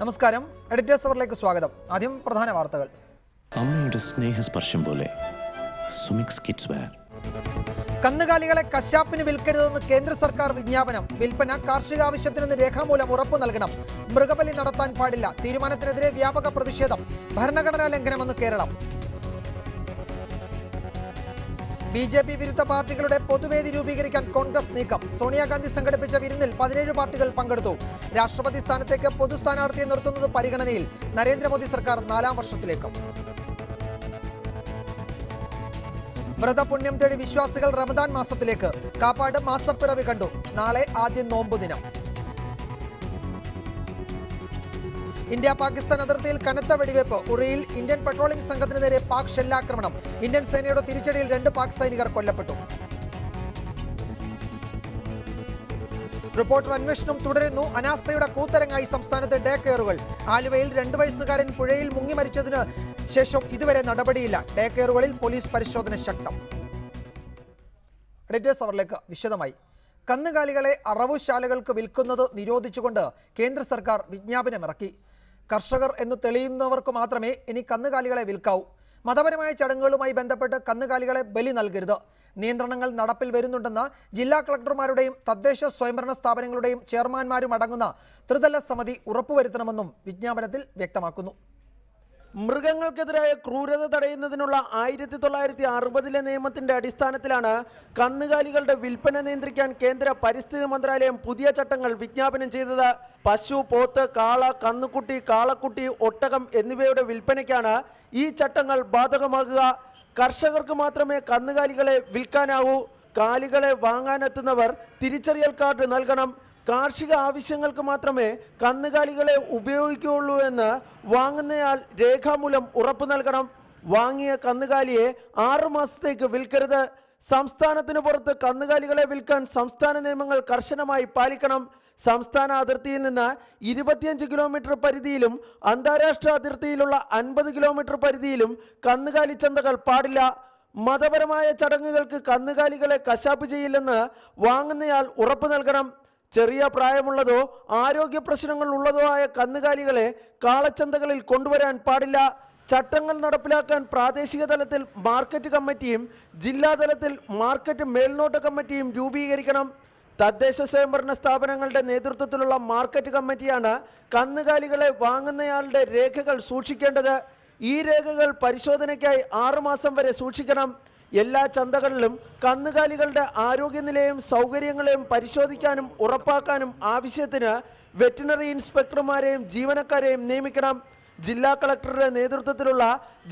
നമസ്കാരം, എഡിറ്റേഴ്സ് അവറിലേക്ക് സ്വാഗതം. ആദ്യം പ്രധാന വാർത്തകൾ. അമ്മയുടെ സ്നേഹസ്പർശം പോലെ സുമിക്സ് കിഡ്സ് വെയർ. കന്നുകാലികളെ കശാപ്പിന് വിൽക്കരുതെന്ന് കേന്ദ്ര സർക്കാർ വിജ്ഞാപനം. വിൽപ്പന കാർഷിക ആവശ്യത്തിനെന്ന് രേഖാമൂലം ഉറപ്പു നൽകണം. മൃഗബലി നടത്താൻ പാടില്ല. തീരുമാനത്തിനെതിരെ വ്യാപക പ്രതിഷേധം. ഭരണഘടനാ ലംഘനമെന്ന് കേരളം. BJP വിരുദ്ധ പാർട്ടികളുടെ പൊതുവേദി രൂപീകരിക്കാൻ കോൺഗ്രസ് നീക്കം. സോണിയാഗാന്ധി സംഘടിപ്പിച്ച വിരുന്നിൽ 17 പാർട്ടികൾ പങ്കെടുത്തു. രാഷ്ട്രപതി സ്ഥാനത്തേക്ക് പൊതു സ്ഥാനാർത്ഥിയെ നിർത്തുന്നത് പരിഗണനയിൽ. നരേന്ദ്രമോദി സർക്കാർ 4ാം വർഷത്തിലേക്ക്. വ്രതപുണ്യം തേടി വിശ്വാസികൾ റമദാൻ മാസത്തിലേക്ക്. കാപ്പാട് മാസപ്പിറവി കണ്ടു. നാളെ ആദ്യ നോമ്പു ദിനം. ഇന്ത്യ പാകിസ്ഥാൻ അതിർത്തിയിൽ കനത്ത വെടിവെപ്പ്. ഉറിയിൽ ഇന്ത്യൻ പെട്രോളിംഗ് സംഘത്തിന് നേരെ പാക് ഷെല്ലാക്രമണം. ഇന്ത്യൻ സേനയുടെ തിരിച്ചടിയിൽ 2 പാക് സൈനികർ കൊല്ലപ്പെട്ടു. റിപ്പോർട്ടർ അന്വേഷണം തുടരുന്നു. അനാസ്ഥയുടെ കൂത്തരങ്ങായി സംസ്ഥാനത്തെ ഡേ കെയറുകൾ. ആലുവയിൽ 2 വയസ്സുകാരൻ പുഴയിൽ മുങ്ങി മരിച്ചതിന് ശേഷം ഇതുവരെ നടപടിയില്ല. ഡേ കെയറുകളിൽ പോലീസ് പരിശോധന ശക്തം. എഡിറ്റേഴ്സ് അവറിലേക്ക് വിശദമായി. കന്നുകാലികളെ അറവുശാലകൾക്ക് വിൽക്കുന്നത് നിരോധിച്ചുകൊണ്ട് കേന്ദ്ര സർക്കാർ വിജ്ഞാപനമിറക്കി. കർഷകർ എന്ന് തെളിയുന്നവർക്ക് മാത്രമേ ഇനി കന്നുകാലികളെ വിൽക്കാവൂ. മതപരമായ ചടങ്ങുകളുമായി ബന്ധപ്പെട്ട് കന്നുകാലികളെ ബലി നൽകരുത്. നിയന്ത്രണങ്ങൾ നടപ്പിൽ വരുന്നുണ്ടെന്ന് ജില്ലാ കളക്ടർമാരുടെയും തദ്ദേശ സ്വയംഭരണ സ്ഥാപനങ്ങളുടെയും ചെയർമാൻമാരും അടങ്ങുന്ന ത്രിതല സമിതി ഉറപ്പുവരുത്തണമെന്നും വിജ്ഞാപനത്തിൽ വ്യക്തമാക്കുന്നു. മൃഗങ്ങൾക്കെതിരായ ക്രൂരത തടയുന്നതിനുള്ള 1960 നിയമത്തിന്റെ അടിസ്ഥാനത്തിലാണ് കന്നുകാലികളുടെ വിൽപ്പന നിയന്ത്രിക്കാൻ കേന്ദ്ര പരിസ്ഥിതി മന്ത്രാലയം പുതിയ ചട്ടങ്ങൾ വിജ്ഞാപനം ചെയ്തത്. പശു, പോത്ത്, കാള, കന്നുകുട്ടി, കാളക്കുട്ടി, ഒട്ടകം എന്നിവയുടെ വിൽപ്പനയ്ക്കാണ് ഈ ചട്ടങ്ങൾ ബാധകമാകുക. കർഷകർക്ക് മാത്രമേ കന്നുകാലികളെ വിൽക്കാനാവൂ. കാലികളെ വാങ്ങാനെത്തുന്നവർ തിരിച്ചറിയൽ കാർഡ് നൽകണം. കാർഷിക ആവശ്യങ്ങൾക്ക് മാത്രമേ കന്നുകാലികളെ ഉപയോഗിക്കുകയുള്ളൂ എന്ന് വാങ്ങുന്നയാൾ രേഖാമൂലം ഉറപ്പു നൽകണം. വാങ്ങിയ കന്നുകാലിയെ 6 മാസത്തേക്ക് വിൽക്കരുത്. സംസ്ഥാനത്തിന് പുറത്ത് കന്നുകാലികളെ വിൽക്കാൻ സംസ്ഥാന നിയമങ്ങൾ കർശനമായി പാലിക്കണം. സംസ്ഥാന അതിർത്തിയിൽ നിന്ന് 25 കിലോമീറ്റർ പരിധിയിലും അന്താരാഷ്ട്ര അതിർത്തിയിലുള്ള 50 കിലോമീറ്റർ പരിധിയിലും കന്നുകാലി ചന്തകൾ പാടില്ല. മതപരമായ ചടങ്ങുകൾക്ക് കന്നുകാലികളെ കശാപ്പ് ചെയ്യില്ലെന്ന് വാങ്ങുന്നയാൾ ഉറപ്പു നൽകണം. ചെറിയ പ്രായമുള്ളതോ ആരോഗ്യ പ്രശ്നങ്ങൾ ഉള്ളതോ ആയ കന്നുകാലികളെ കാളച്ചന്തകളിൽ കൊണ്ടുവരാൻ പാടില്ല. ചട്ടങ്ങൾ നടപ്പിലാക്കാൻ പ്രാദേശിക തലത്തിൽ മാർക്കറ്റ് കമ്മിറ്റിയും ജില്ലാ തലത്തിൽ മാർക്കറ്റ് മേൽനോട്ട കമ്മിറ്റിയും രൂപീകരിക്കണം. തദ്ദേശ സ്വയംഭരണ സ്ഥാപനങ്ങളുടെ നേതൃത്വത്തിലുള്ള മാർക്കറ്റ് കമ്മിറ്റിയാണ് കന്നുകാലികളെ വാങ്ങുന്നയാളുടെ രേഖകൾ സൂക്ഷിക്കേണ്ടത്. ഈ രേഖകൾ പരിശോധനയ്ക്കായി 6 മാസം വരെ സൂക്ഷിക്കണം. എല്ലാ ചന്തകളിലും കന്നുകാലികളുടെ ആരോഗ്യനിലയും സൗകര്യങ്ങളെയും പരിശോധിക്കാനും ഉറപ്പാക്കാനും ആവശ്യത്തിന് വെറ്റിനറി ഇൻസ്പെക്ടർമാരെയും ജീവനക്കാരെയും നിയമിക്കണം. ജില്ലാ കളക്ടറുടെ നേതൃത്വത്തിലുള്ള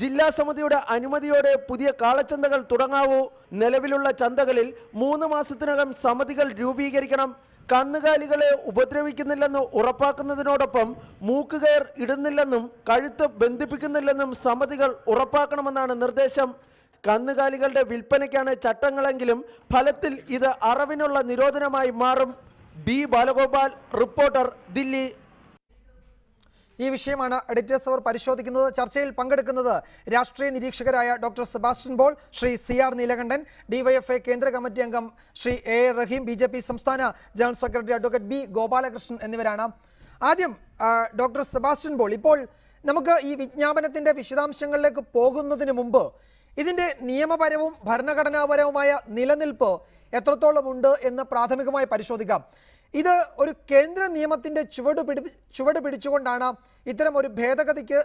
ജില്ലാ സമിതിയുടെ അനുമതിയോടെ പുതിയ കാളച്ചന്തകൾ തുടങ്ങാവൂ. നിലവിലുള്ള ചന്തകളിൽ 3 മാസത്തിനകം സമിതികൾ രൂപീകരിക്കണം. കന്നുകാലികളെ ഉപദ്രവിക്കുന്നില്ലെന്ന് ഉറപ്പാക്കുന്നതിനോടൊപ്പം മൂക്കുകയർ ഇടുന്നില്ലെന്നും കഴുത്ത് ബന്ധിപ്പിക്കുന്നില്ലെന്നും സമിതികൾ ഉറപ്പാക്കണമെന്നാണ് നിർദ്ദേശം. കന്നുകാലികളുടെ വിൽപ്പനയ്ക്കാണ് ചട്ടങ്ങളെങ്കിലും ഫലത്തിൽ ഇത് അറവിനുള്ള നിരോധനമായി മാറും. B Balagopal, reporter, Delhi. ഈ വിഷയമാണ് എഡിറ്റേഴ്സ് അവർ പരിശോധിക്കുന്നത്. ചർച്ചയിൽ പങ്കെടുക്കുന്നത് രാഷ്ട്രീയ നിരീക്ഷകരായ doctor Sebastian Paul, Shri CR Neelakantan, DYFI കേന്ദ്ര കമ്മിറ്റി അംഗം ശ്രീ A റഹീം, BJP സംസ്ഥാന general secretary advocate B Gopalakrishnan എന്നിവരാണ്. ആദ്യം ഡോക്ടർ സെബാസ്റ്റ്യൻ പോൾ, ഇപ്പോൾ നമുക്ക് ഈ വിജ്ഞാപനത്തിൻ്റെ വിശദാംശങ്ങളിലേക്ക് പോകുന്നതിന് മുമ്പ് ഇതിൻ്റെ നിയമപരവും ഭരണഘടനാപരവുമായ നിലനിൽപ്പ് എത്രത്തോളം ഉണ്ട് എന്ന് പ്രാഥമികമായി പരിശോധിക്കാം. ഇത് ഒരു കേന്ദ്ര നിയമത്തിൻ്റെ ചുവട് പിടിച്ചുകൊണ്ടാണ് ഇത്തരം ഒരു ഭേദഗതിക്ക്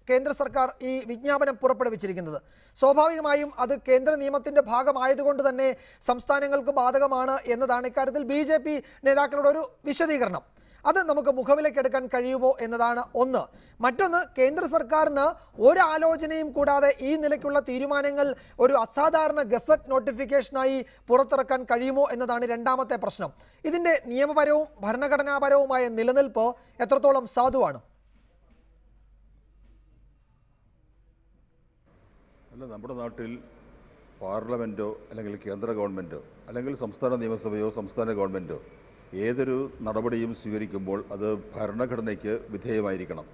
കേന്ദ്ര സർക്കാർ ഈ വിജ്ഞാപനം പുറപ്പെടുവിച്ചിരിക്കുന്നത്. സ്വാഭാവികമായും അത് കേന്ദ്ര നിയമത്തിൻ്റെ ഭാഗമായതുകൊണ്ട് തന്നെ സംസ്ഥാനങ്ങൾക്ക് ബാധകമാണ് എന്നതാണ് ഇക്കാര്യത്തിൽ BJP നേതാക്കളുടെ ഒരു വിശദീകരണം. അത് നമുക്ക് മുഖവിലേക്കെടുക്കാൻ കഴിയുമോ എന്നതാണ് ഒന്ന്. മറ്റൊന്ന്, കേന്ദ്ര സർക്കാരിന് ഒരാലോചനയും കൂടാതെ ഈ നിലയ്ക്കുള്ള തീരുമാനങ്ങൾ ഒരു അസാധാരണ ഗസറ്റ് നോട്ടിഫിക്കേഷനായി പുറത്തിറക്കാൻ കഴിയുമോ എന്നതാണ് രണ്ടാമത്തെ പ്രശ്നം. ഇതിൻ്റെ നിയമപരവും ഭരണഘടനാപരവുമായ നിലനിൽപ്പ് എത്രത്തോളം സാധുവാണ്? അല്ല, നമ്മുടെ നാട്ടിൽ പാർലമെൻറ്റോ അല്ലെങ്കിൽ കേന്ദ്ര ഗവൺമെൻറ്റോ അല്ലെങ്കിൽ സംസ്ഥാന നിയമസഭയോ സംസ്ഥാന ഗവൺമെൻറ്റോ ഏതൊരു നടപടിയും സ്വീകരിക്കുമ്പോൾ അത് ഭരണഘടനയ്ക്ക് വിധേയമായിരിക്കണം.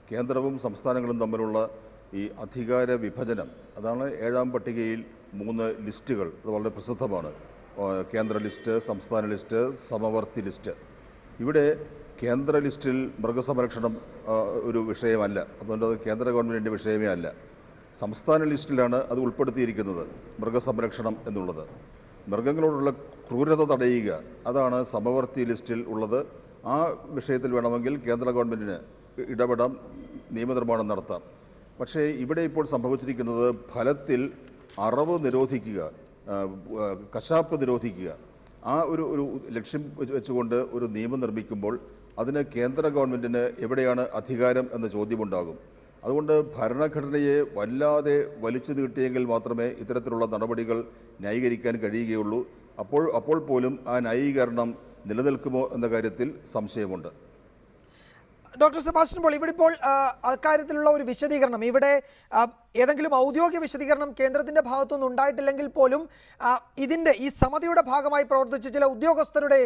കേന്ദ്രവും സംസ്ഥാനങ്ങളും തമ്മിലുള്ള ഈ അധികാര വിഭജനം, അതാണ് 7ാം പട്ടികയിൽ 3 ലിസ്റ്റുകൾ. അത് വളരെ പ്രസിദ്ധമാണ്. കേന്ദ്ര ലിസ്റ്റ്, സംസ്ഥാന ലിസ്റ്റ്, സമവർത്തി ലിസ്റ്റ്. ഇവിടെ കേന്ദ്ര ലിസ്റ്റിൽ മൃഗസംരക്ഷണം ഒരു വിഷയമല്ല. അതുകൊണ്ട് അത് കേന്ദ്ര ഗവൺമെൻറ്റിൻ്റെ വിഷയമേ അല്ല. സംസ്ഥാന ലിസ്റ്റിലാണ് അത് ഉൾപ്പെടുത്തിയിരിക്കുന്നത്, മൃഗസംരക്ഷണം എന്നുള്ളത്. മൃഗങ്ങളോടുള്ള ക്രൂരത തടയുക, അതാണ് സമവർത്തി ലിസ്റ്റിൽ ഉള്ളത്. ആ വിഷയത്തിൽ വേണമെങ്കിൽ കേന്ദ്ര ഗവൺമെൻറ്റിന് ഇടപെടാം, നിയമനിർമ്മാണം നടത്താം. പക്ഷേ ഇവിടെ ഇപ്പോൾ സംഭവിച്ചിരിക്കുന്നത് ഫലത്തിൽ അറവ് നിരോധിക്കുക, കശാപ്പ് നിരോധിക്കുക, ആ ഒരു ലക്ഷ്യം വെച്ചുകൊണ്ട് ഒരു നിയമം നിർമ്മിക്കുമ്പോൾ അതിന് കേന്ദ്ര ഗവൺമെൻറ്റിന് എവിടെയാണ് അധികാരം എന്ന ചോദ്യമുണ്ടാകും. അതുകൊണ്ട് ഭരണഘടനയെ വല്ലാതെ വലിച്ചു നീട്ടിയെങ്കിൽ മാത്രമേ ഇത്തരത്തിലുള്ള നടപടികൾ ന്യായീകരിക്കാൻ കഴിയുകയുള്ളൂ. അപ്പോൾ പോലും ആ ന്യായീകരണം നിലനിൽക്കുമോ എന്ന കാര്യത്തിൽ സംശയമുണ്ട്. ഡോക്ടർ സെബാസ്റ്റ്യൻ പോൾ, ഇവിടെ ഇപ്പോൾ അക്കാര്യത്തിലുള്ള ഒരു വിശദീകരണം, ഇവിടെ ഏതെങ്കിലും ഔദ്യോഗിക വിശദീകരണം കേന്ദ്രത്തിന്റെ ഭാഗത്തുനിന്ന് ഉണ്ടായിട്ടില്ലെങ്കിൽ പോലും ഇതിന്റെ ഈ സമിതിയുടെ ഭാഗമായി പ്രവർത്തിച്ച ചില ഉദ്യോഗസ്ഥരുടെ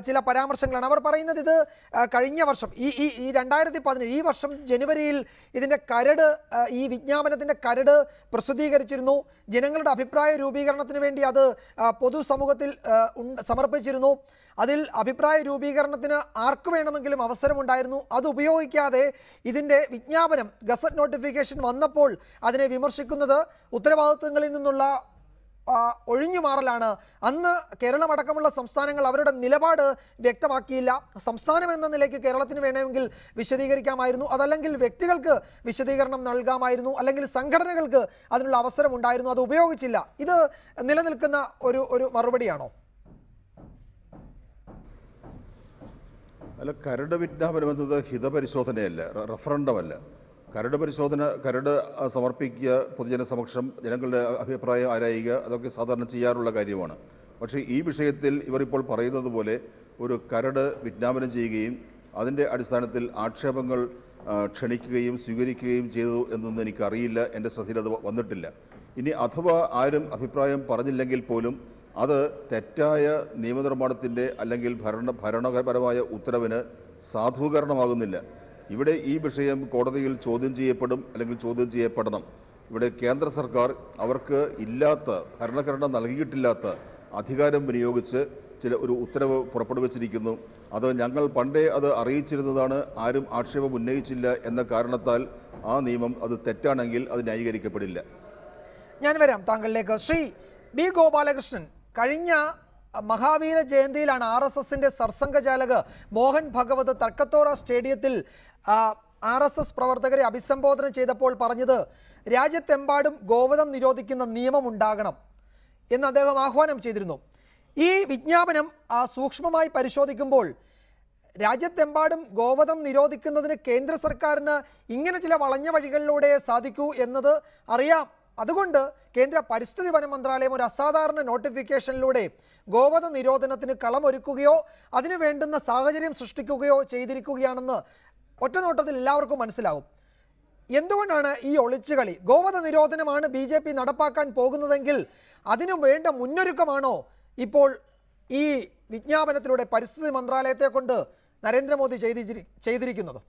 ചില പരാമർശങ്ങളാണ്. അവർ പറയുന്നത് ഇത് കഴിഞ്ഞ വർഷം ഈ 2017 ഈ വർഷം ജനുവരിയിൽ ഇതിന്റെ കരട്, ഈ വിജ്ഞാപനത്തിന്റെ കരട് പ്രസിദ്ധീകരിച്ചിരുന്നു. ജനങ്ങളുടെ അഭിപ്രായ രൂപീകരണത്തിന് വേണ്ടി അത് പൊതുസമൂഹത്തിൽ സമർപ്പിച്ചിരുന്നു. അതിൽ അഭിപ്രായ രൂപീകരണത്തിന് ആർക്ക് വേണമെങ്കിലും അവസരമുണ്ടായിരുന്നു. അത് ഉപയോഗിക്കാതെ ഇതിൻ്റെ വിജ്ഞാപനം, ഗസറ്റ് നോട്ടിഫിക്കേഷൻ വന്നപ്പോൾ അതിനെ വിമർശിക്കുന്നത് ഉത്തരവാദിത്തങ്ങളിൽ നിന്നുള്ള ഒഴിഞ്ഞുമാറലാണ്. അന്ന് കേരളമടക്കമുള്ള സംസ്ഥാനങ്ങൾ അവരുടെ നിലപാട് വ്യക്തമാക്കിയില്ല. സംസ്ഥാനം എന്ന നിലയ്ക്ക് കേരളത്തിന് വേണമെങ്കിൽ വിശദീകരിക്കാമായിരുന്നു, അതല്ലെങ്കിൽ വ്യക്തികൾക്ക് വിശദീകരണം നൽകാമായിരുന്നു, അല്ലെങ്കിൽ സംഘടനകൾക്ക് അതിനുള്ള അവസരം ഉണ്ടായിരുന്നു. അത് ഉപയോഗിച്ചില്ല. ഇത് നിലനിൽക്കുന്ന ഒരു മറുപടിയാണോ? അല്ല, കരട് വിജ്ഞാപനം എന്നത് ഹിതപരിശോധനയല്ല, റഫറണ്ടമല്ല. കരട് സമർപ്പിക്കുക, പൊതുജന സമക്ഷം ജനങ്ങളുടെ അഭിപ്രായം ആരായുക, അതൊക്കെ സാധാരണ ചെയ്യാറുള്ള കാര്യമാണ്. പക്ഷേ ഈ വിഷയത്തിൽ ഇവർ ഇപ്പോൾ പറയുന്നത് പോലെ ഒരു കരട് വിജ്ഞാപനം ചെയ്യുകയും അതിൻ്റെ അടിസ്ഥാനത്തിൽ ആക്ഷേപങ്ങൾ ക്ഷണിക്കുകയും സ്വീകരിക്കുകയും ചെയ്തു എന്നൊന്നും എനിക്കറിയില്ല, എൻ്റെ ശ്രദ്ധയിൽ അത് വന്നിട്ടില്ല. ഇനി അഥവാ ആരും അഭിപ്രായം പറഞ്ഞില്ലെങ്കിൽ പോലും അത് തെറ്റായ നിയമനിർമ്മാണത്തിൻ്റെ അല്ലെങ്കിൽ ഭരണപരമായ ഉത്തരവിന് സാധൂകരണമാകുന്നില്ല. ഇവിടെ ഈ വിഷയം കോടതിയിൽ ചോദ്യം ചെയ്യപ്പെടും, അല്ലെങ്കിൽ ചോദ്യം ചെയ്യപ്പെടണം. ഇവിടെ കേന്ദ്ര സർക്കാർ അവർക്ക് ഇല്ലാത്ത, ഭരണഘടന നൽകിയിട്ടില്ലാത്ത അധികാരം വിനിയോഗിച്ച് ഒരു ഉത്തരവ് പുറപ്പെടുവിച്ചിരിക്കുന്നു. അത് ഞങ്ങൾ പണ്ടേ അത് അറിയിച്ചിരുന്നതാണ്, ആരും ആക്ഷേപം ഉന്നയിച്ചില്ല എന്ന കാരണത്താൽ ആ നിയമം അത് തെറ്റാണെങ്കിൽ അത് ന്യായീകരിക്കപ്പെടില്ല. ഞാൻ വരാം താങ്കളിലേക്ക്. ശ്രീ ബി ഗോപാലകൃഷ്ണൻ, കഴിഞ്ഞ മഹാവീര ജയന്തിയിലാണ് RSSന്റെ സർസംഘചാലക് മോഹൻ ഭഗവത് തർക്കത്തോറ സ്റ്റേഡിയത്തിൽ RSS പ്രവർത്തകരെ അഭിസംബോധന ചെയ്തപ്പോൾ പറഞ്ഞത് രാജ്യത്തെമ്പാടും ഗോവധം നിരോധിക്കുന്ന നിയമം ഉണ്ടാകണം എന്ന് അദ്ദേഹം ആഹ്വാനം ചെയ്തിരുന്നു. ഈ വിജ്ഞാപനം സൂക്ഷ്മമായി പരിശോധിക്കുമ്പോൾ രാജ്യത്തെമ്പാടും ഗോവധം നിരോധിക്കുന്നതിന് കേന്ദ്ര സർക്കാരിന് ഇങ്ങനെ ചില വളഞ്ഞ വഴികളിലൂടെ സാധിക്കൂ എന്നത് അറിയാം. അതുകൊണ്ട് കേന്ദ്ര പരിസ്ഥിതി വന മന്ത്രാലയം ഒരു അസാധാരണ നോട്ടിഫിക്കേഷനിലൂടെ ഗോവധ നിരോധനത്തിന് കളമൊരുക്കുകയോ അതിനു വേണ്ടുന്ന സാഹചര്യം സൃഷ്ടിക്കുകയോ ചെയ്തിരിക്കുകയാണെന്ന് ഒറ്റനോട്ടത്തിൽ എല്ലാവർക്കും മനസ്സിലാവും. എന്തുകൊണ്ടാണ് ഈ ഒളിച്ചുകളി? ഗോവധ നിരോധനമാണ് BJP നടപ്പാക്കാൻ പോകുന്നതെങ്കിൽ അതിനു വേണ്ട മുന്നൊരുക്കമാണോ ഇപ്പോൾ ഈ വിജ്ഞാപനത്തിലൂടെ പരിസ്ഥിതി മന്ത്രാലയത്തെ കൊണ്ട് നരേന്ദ്രമോദി ചെയ്തിരിക്കുന്നത്?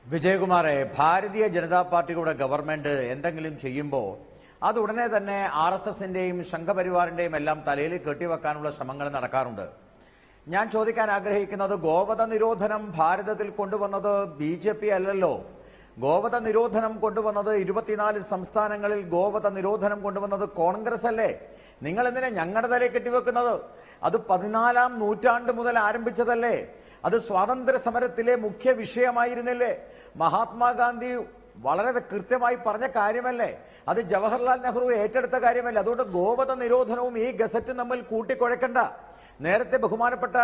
വിജയകുമാറെ, ഭാരതീയ ജനതാ പാർട്ടിയുടെ ഗവൺമെന്റ് എന്തെങ്കിലും ചെയ്യുമ്പോൾ അത് ഉടനെ തന്നെ RSSന്റെയും സംഘപരിവാറിന്റെയും എല്ലാം തലയിൽ കെട്ടിവെക്കാനുള്ള ശ്രമങ്ങൾ നടക്കാറുണ്ട്. ഞാൻ ചോദിക്കാൻ ആഗ്രഹിക്കുന്നത്, ഗോവധ നിരോധനം ഭാരതത്തിൽ കൊണ്ടുവന്നത് BJP അല്ലല്ലോ. ഗോവധ നിരോധനം കൊണ്ടുവന്നത് 24 സംസ്ഥാനങ്ങളിൽ ഗോവധ നിരോധനം കൊണ്ടുവന്നത് കോൺഗ്രസ് അല്ലേ? നിങ്ങൾ എന്തിനാ ഞങ്ങളുടെ തലയിൽ കെട്ടിവെക്കുന്നത്? അത് 14ാം നൂറ്റാണ്ട് മുതൽ ആരംഭിച്ചതല്ലേ? അത് സ്വാതന്ത്ര്യ സമരത്തിലെ മുഖ്യ വിഷയമായിരുന്നില്ലേ? മഹാത്മാഗാന്ധി വളരെ കൃത്യമായി പറഞ്ഞ കാര്യമല്ലേ? അത് ജവഹർലാൽ നെഹ്റു ഏറ്റെടുത്ത കാര്യമല്ലേ? അതുകൊണ്ട് ഗോവധ നിരോധനവും ഈ ഗസറ്റും തമ്മിൽ കൂട്ടിക്കുഴക്കണ്ട. നേരത്തെ ബഹുമാനപ്പെട്ട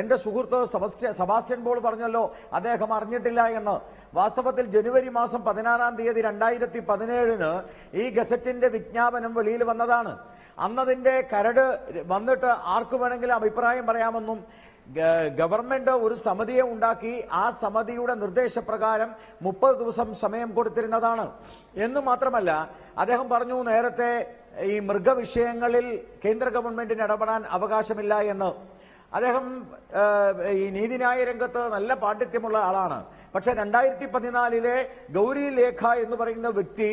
എൻ്റെ സുഹൃത്ത് സെബാസ്റ്റ്യൻ പോൾ പറഞ്ഞല്ലോ അദ്ദേഹം അറിഞ്ഞിട്ടില്ല എന്ന്. വാസ്തവത്തിൽ ജനുവരി മാസം 16-ാം തീയതി 2017 ഈ ഗസറ്റിന്റെ വിജ്ഞാപനം വെളിയിൽ വന്നതാണ്. അന്നതിന്റെ കരട് വന്നിട്ട് ആർക്കു വേണമെങ്കിലും അഭിപ്രായം പറയാമെന്നും ഗവൺമെന്റ് ഒരു സമിതിയെ ഉണ്ടാക്കി ആ സമിതിയുടെ നിർദ്ദേശപ്രകാരം 30 ദിവസം സമയം കൊടുത്തിരുന്നതാണ്. എന്ന് മാത്രമല്ല, അദ്ദേഹം പറഞ്ഞു നേരത്തെ ഈ മൃഗവിഷയങ്ങളിൽ കേന്ദ്ര ഗവൺമെന്റിന് ഇടപെടാൻ അവകാശമില്ല എന്ന്. അദ്ദേഹം ഈ നീതിന്യായ രംഗത്ത് നല്ല പാണ്ഡിത്യമുള്ള ആളാണ്. പക്ഷെ 2014 ഗൗരി ലേഖ എന്ന് പറയുന്ന വ്യക്തി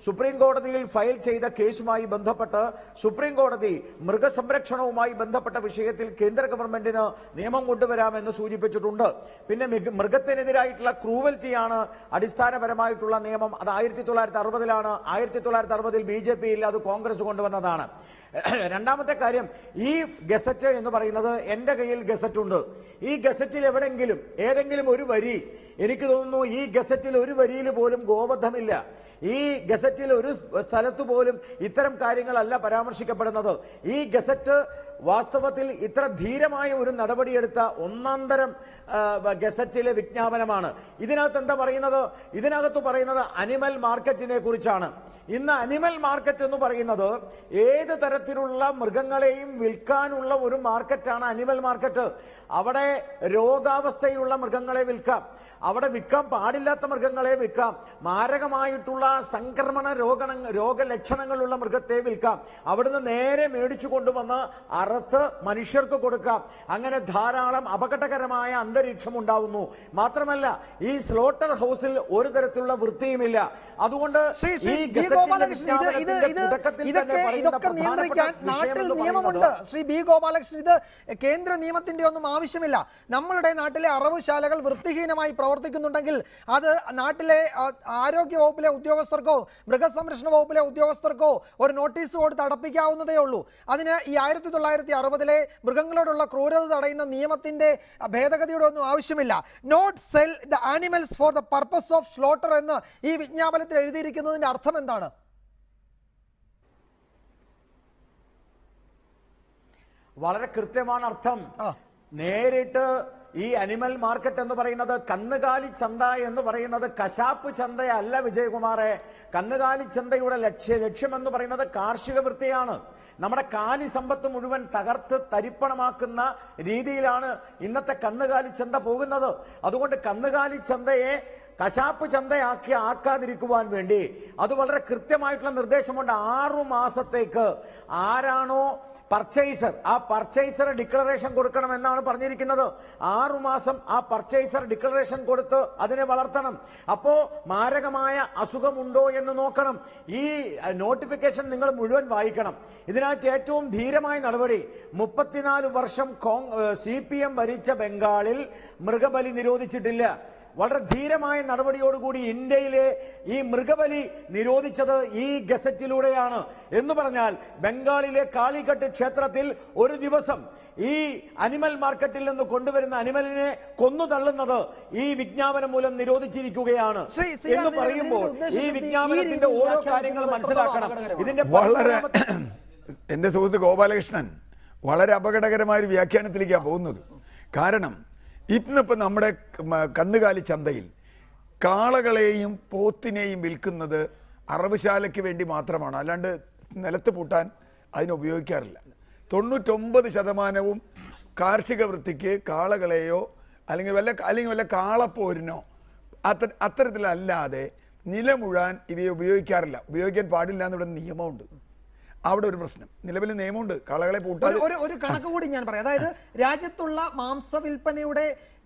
സുപ്രീം കോടതിയിൽ ഫയൽ ചെയ്ത കേസുമായി ബന്ധപ്പെട്ട് സുപ്രീം കോടതി മൃഗസംരക്ഷണവുമായി ബന്ധപ്പെട്ട വിഷയത്തിൽ കേന്ദ്ര ഗവൺമെന്റിന് നിയമം കൊണ്ടുവരാമെന്ന് സൂചിപ്പിച്ചിട്ടുണ്ട്. പിന്നെ മൃഗത്തിനെതിരായിട്ടുള്ള ക്രൂവൽറ്റിയാണ് അടിസ്ഥാനപരമായിട്ടുള്ള നിയമം. അത് 1960-ലാണ്. 1960-ൽ BJP ഇല്ല, അത് കോൺഗ്രസ് കൊണ്ടുവന്നതാണ്. രണ്ടാമത്തെ കാര്യം, ഈ ഗസറ്റ് എന്ന് പറയുന്നത് എൻ്റെ കയ്യിൽ ഗസറ്റ് ഉണ്ട്. ഈ ഗസറ്റിൽ എവിടെങ്കിലും ഏതെങ്കിലും ഒരു വരി, എനിക്ക് തോന്നുന്നു ഈ ഗസറ്റിൽ ഒരു വരിയിൽ പോലും ഗോവധമില്ല. ഈ ഗസറ്റിൽ ഒരു സ്ഥലത്തു പോലും ഇത്തരം കാര്യങ്ങളല്ല പരാമർശിക്കപ്പെടുന്നത്. ഈ ഗസറ്റ് വാസ്തവത്തിൽ ഇത്ര ധീരമായ ഒരു നടപടിയെടുത്ത ഒന്നാം തരം ഗസറ്റിലെ വിജ്ഞാപനമാണ്. ഇതിനകത്ത് എന്താ പറയുന്നത്? ഇതിനകത്ത് പറയുന്നത് അനിമൽ മാർക്കറ്റിനെ കുറിച്ചാണ്. ഇന്ന് അനിമൽ മാർക്കറ്റ് എന്ന് പറയുന്നത് ഏത് തരത്തിലുള്ള മൃഗങ്ങളെയും വിൽക്കാനുള്ള ഒരു മാർക്കറ്റാണ് അനിമൽ മാർക്കറ്റ്. അവിടെ രോഗാവസ്ഥയിലുള്ള മൃഗങ്ങളെ വിൽക്കാം, അവിടെ വിൽക്കാൻ പാടില്ലാത്ത മൃഗങ്ങളെ വിൽക്കാം, മാരകമായിട്ടുള്ള സംക്രമണ രോഗലക്ഷണങ്ങളുള്ള മൃഗത്തെ വിൽക്കാം, അവിടുന്ന് നേരെ മേടിച്ചു കൊണ്ടുവന്ന് അറുത്ത് മനുഷ്യർക്ക് കൊടുക്കാം. അങ്ങനെ ധാരാളം അപകടകരമായ അന്തരീക്ഷം ഉണ്ടാവുന്നു. മാത്രമല്ല, ഈ സ്ലോട്ടർ ഹൗസിൽ ഒരു തരത്തിലുള്ള വൃത്തിയുമില്ല. അതുകൊണ്ട് ഇതൊക്കെ നിയന്ത്രിക്കാൻ നാട്ടിൽ നിയമമുണ്ട്. ശ്രീ ബി ഗോപാലകൃഷ്ണൻ, ഇത് കേന്ദ്ര നിയമത്തിന്റെ ഒന്നും ആവശ്യമില്ല. നമ്മളുടെ നാട്ടിലെ അറവുശാലകൾ വൃത്തിഹീനമായി പ്രവർത്തിക്കുന്നുണ്ടെങ്കിൽ അത് നാട്ടിലെ ആരോഗ്യ വകുപ്പിലെ ഉദ്യോഗസ്ഥർക്കോ മൃഗസംരക്ഷണ വകുപ്പിലെ ഉദ്യോഗസ്ഥർക്കോ ഒരു നോട്ടീസ് കൊടുത്ത് അടപ്പിക്കാവുന്നതേ ഉള്ളൂ. അതിന് ഈ 1960-ലെ മൃഗങ്ങളോടുള്ള ക്രൂരത തടയുന്ന നിയമത്തിന്റെ ഭേദഗതിയുടെ ഒന്നും ആവശ്യമില്ല. Not sell the animals for the purpose of slaughter എന്ന് ഈ വിജ്ഞാപനത്തിൽ എഴുതിയിരിക്കുന്നതിന്റെ അർത്ഥം എന്താണ്? വളരെ കൃത്യമാണ് അർത്ഥം. നേരിട്ട് ഈ അനിമൽ മാർക്കറ്റ് എന്ന് പറയുന്നത്, കന്നുകാലി ചന്ത എന്ന് പറയുന്നത് കശാപ്പ് ചന്തയല്ല വിജയകുമാറെ. കന്നുകാലി ചന്തയുടെ ലക്ഷ്യമെന്ന് പറയുന്നത് കാർഷിക വൃത്തിയാണ്. നമ്മുടെ കാലി സമ്പത്ത് മുഴുവൻ തകർത്ത് തരിപ്പണമാക്കുന്ന രീതിയിലാണ് ഇന്നത്തെ കന്നുകാലി ചന്ത പോകുന്നത്. അതുകൊണ്ട് കന്നുകാലി ചന്തയെ കശാപ്പ് ആക്കാതിരിക്കുവാൻ വേണ്ടി അത് വളരെ കൃത്യമായിട്ടുള്ള നിർദ്ദേശമുണ്ട്. 6 മാസത്തേക്ക് ആരാണോ പർച്ചേസർ, ആ പർച്ചേസർ ഡിക്ലറേഷൻ കൊടുക്കണമെന്നാണ് പറഞ്ഞിരിക്കുന്നത്. 6 മാസം ആ പർച്ചേസർ ഡിക്ലറേഷൻ കൊടുത്ത് അതിനെ വളർത്തണം. അപ്പോ മാരകമായ അസുഖമുണ്ടോ എന്ന് നോക്കണം. ഈ നോട്ടിഫിക്കേഷൻ നിങ്ങൾ മുഴുവൻ വായിക്കണം. ഇതിനകത്ത് ഏറ്റവും ധീരമായ നടപടി, 34 വർഷം CPM ഭരിച്ച ബംഗാളിൽ മൃഗബലി നിരോധിച്ചിട്ടില്ല. വളരെ ധീരമായ നടപടിയോടുകൂടി ഇന്ത്യയിലെ ഈ മൃഗബലി നിരോധിച്ചത് ഈ ഗസറ്റിലൂടെയാണ്. എന്ന് പറഞ്ഞാൽ ബംഗാളിലെ കാളിഘട്ട് ക്ഷേത്രത്തിൽ ഒരു ദിവസം ഈ അനിമൽ മാർക്കറ്റിൽ നിന്ന് കൊണ്ടുവരുന്ന അനിമലിനെ കൊന്നു തള്ളുന്നത് ഈ വിജ്ഞാപനം മൂലം നിരോധിച്ചിരിക്കുകയാണ് എന്ന് പറയുമ്പോൾ ഈ വിജ്ഞാപനത്തിന്റെ ഓരോ കാര്യങ്ങൾ മനസ്സിലാക്കണം. ഇതിന്റെ വളരെ എന്റെ സുഹൃത്ത് ഗോപാലകൃഷ്ണൻ വളരെ അപകടകരമായ ഒരു വ്യാഖ്യാനത്തിലേക്കാണ് പോകുന്നത്. കാരണം ഇന്നിപ്പോൾ നമ്മുടെ കന്നുകാലി ചന്തയിൽ കാളകളെയും പോത്തിനെയും വിൽക്കുന്നത് അറവുശാലയ്ക്ക് വേണ്ടി മാത്രമാണ്, അല്ലാണ്ട് നിലത്ത് പൂട്ടാൻ അതിനുപയോഗിക്കാറില്ല. 99% കാർഷിക വൃത്തിക്ക് കാളകളെയോ അല്ലെങ്കിൽ വല്ല കാളപ്പോരിനോ അത്തരത്തിലല്ലാതെ നിലമുഴാൻ ഇവയെ ഉപയോഗിക്കാറില്ല. ഉപയോഗിക്കാൻ പാടില്ല എന്നിവിടെ നിയമമുണ്ട്. അവിടെ ഒരു പ്രശ്നം, നിലവിൽ നിയമമുണ്ട് കാളകളെ പൂട്ടാൻ. ഒരു കണക്ക് കൂടി ഞാൻ പറയാം. അതായത് രാജ്യത്തുള്ള മാംസ വിൽപ്പനയുടെ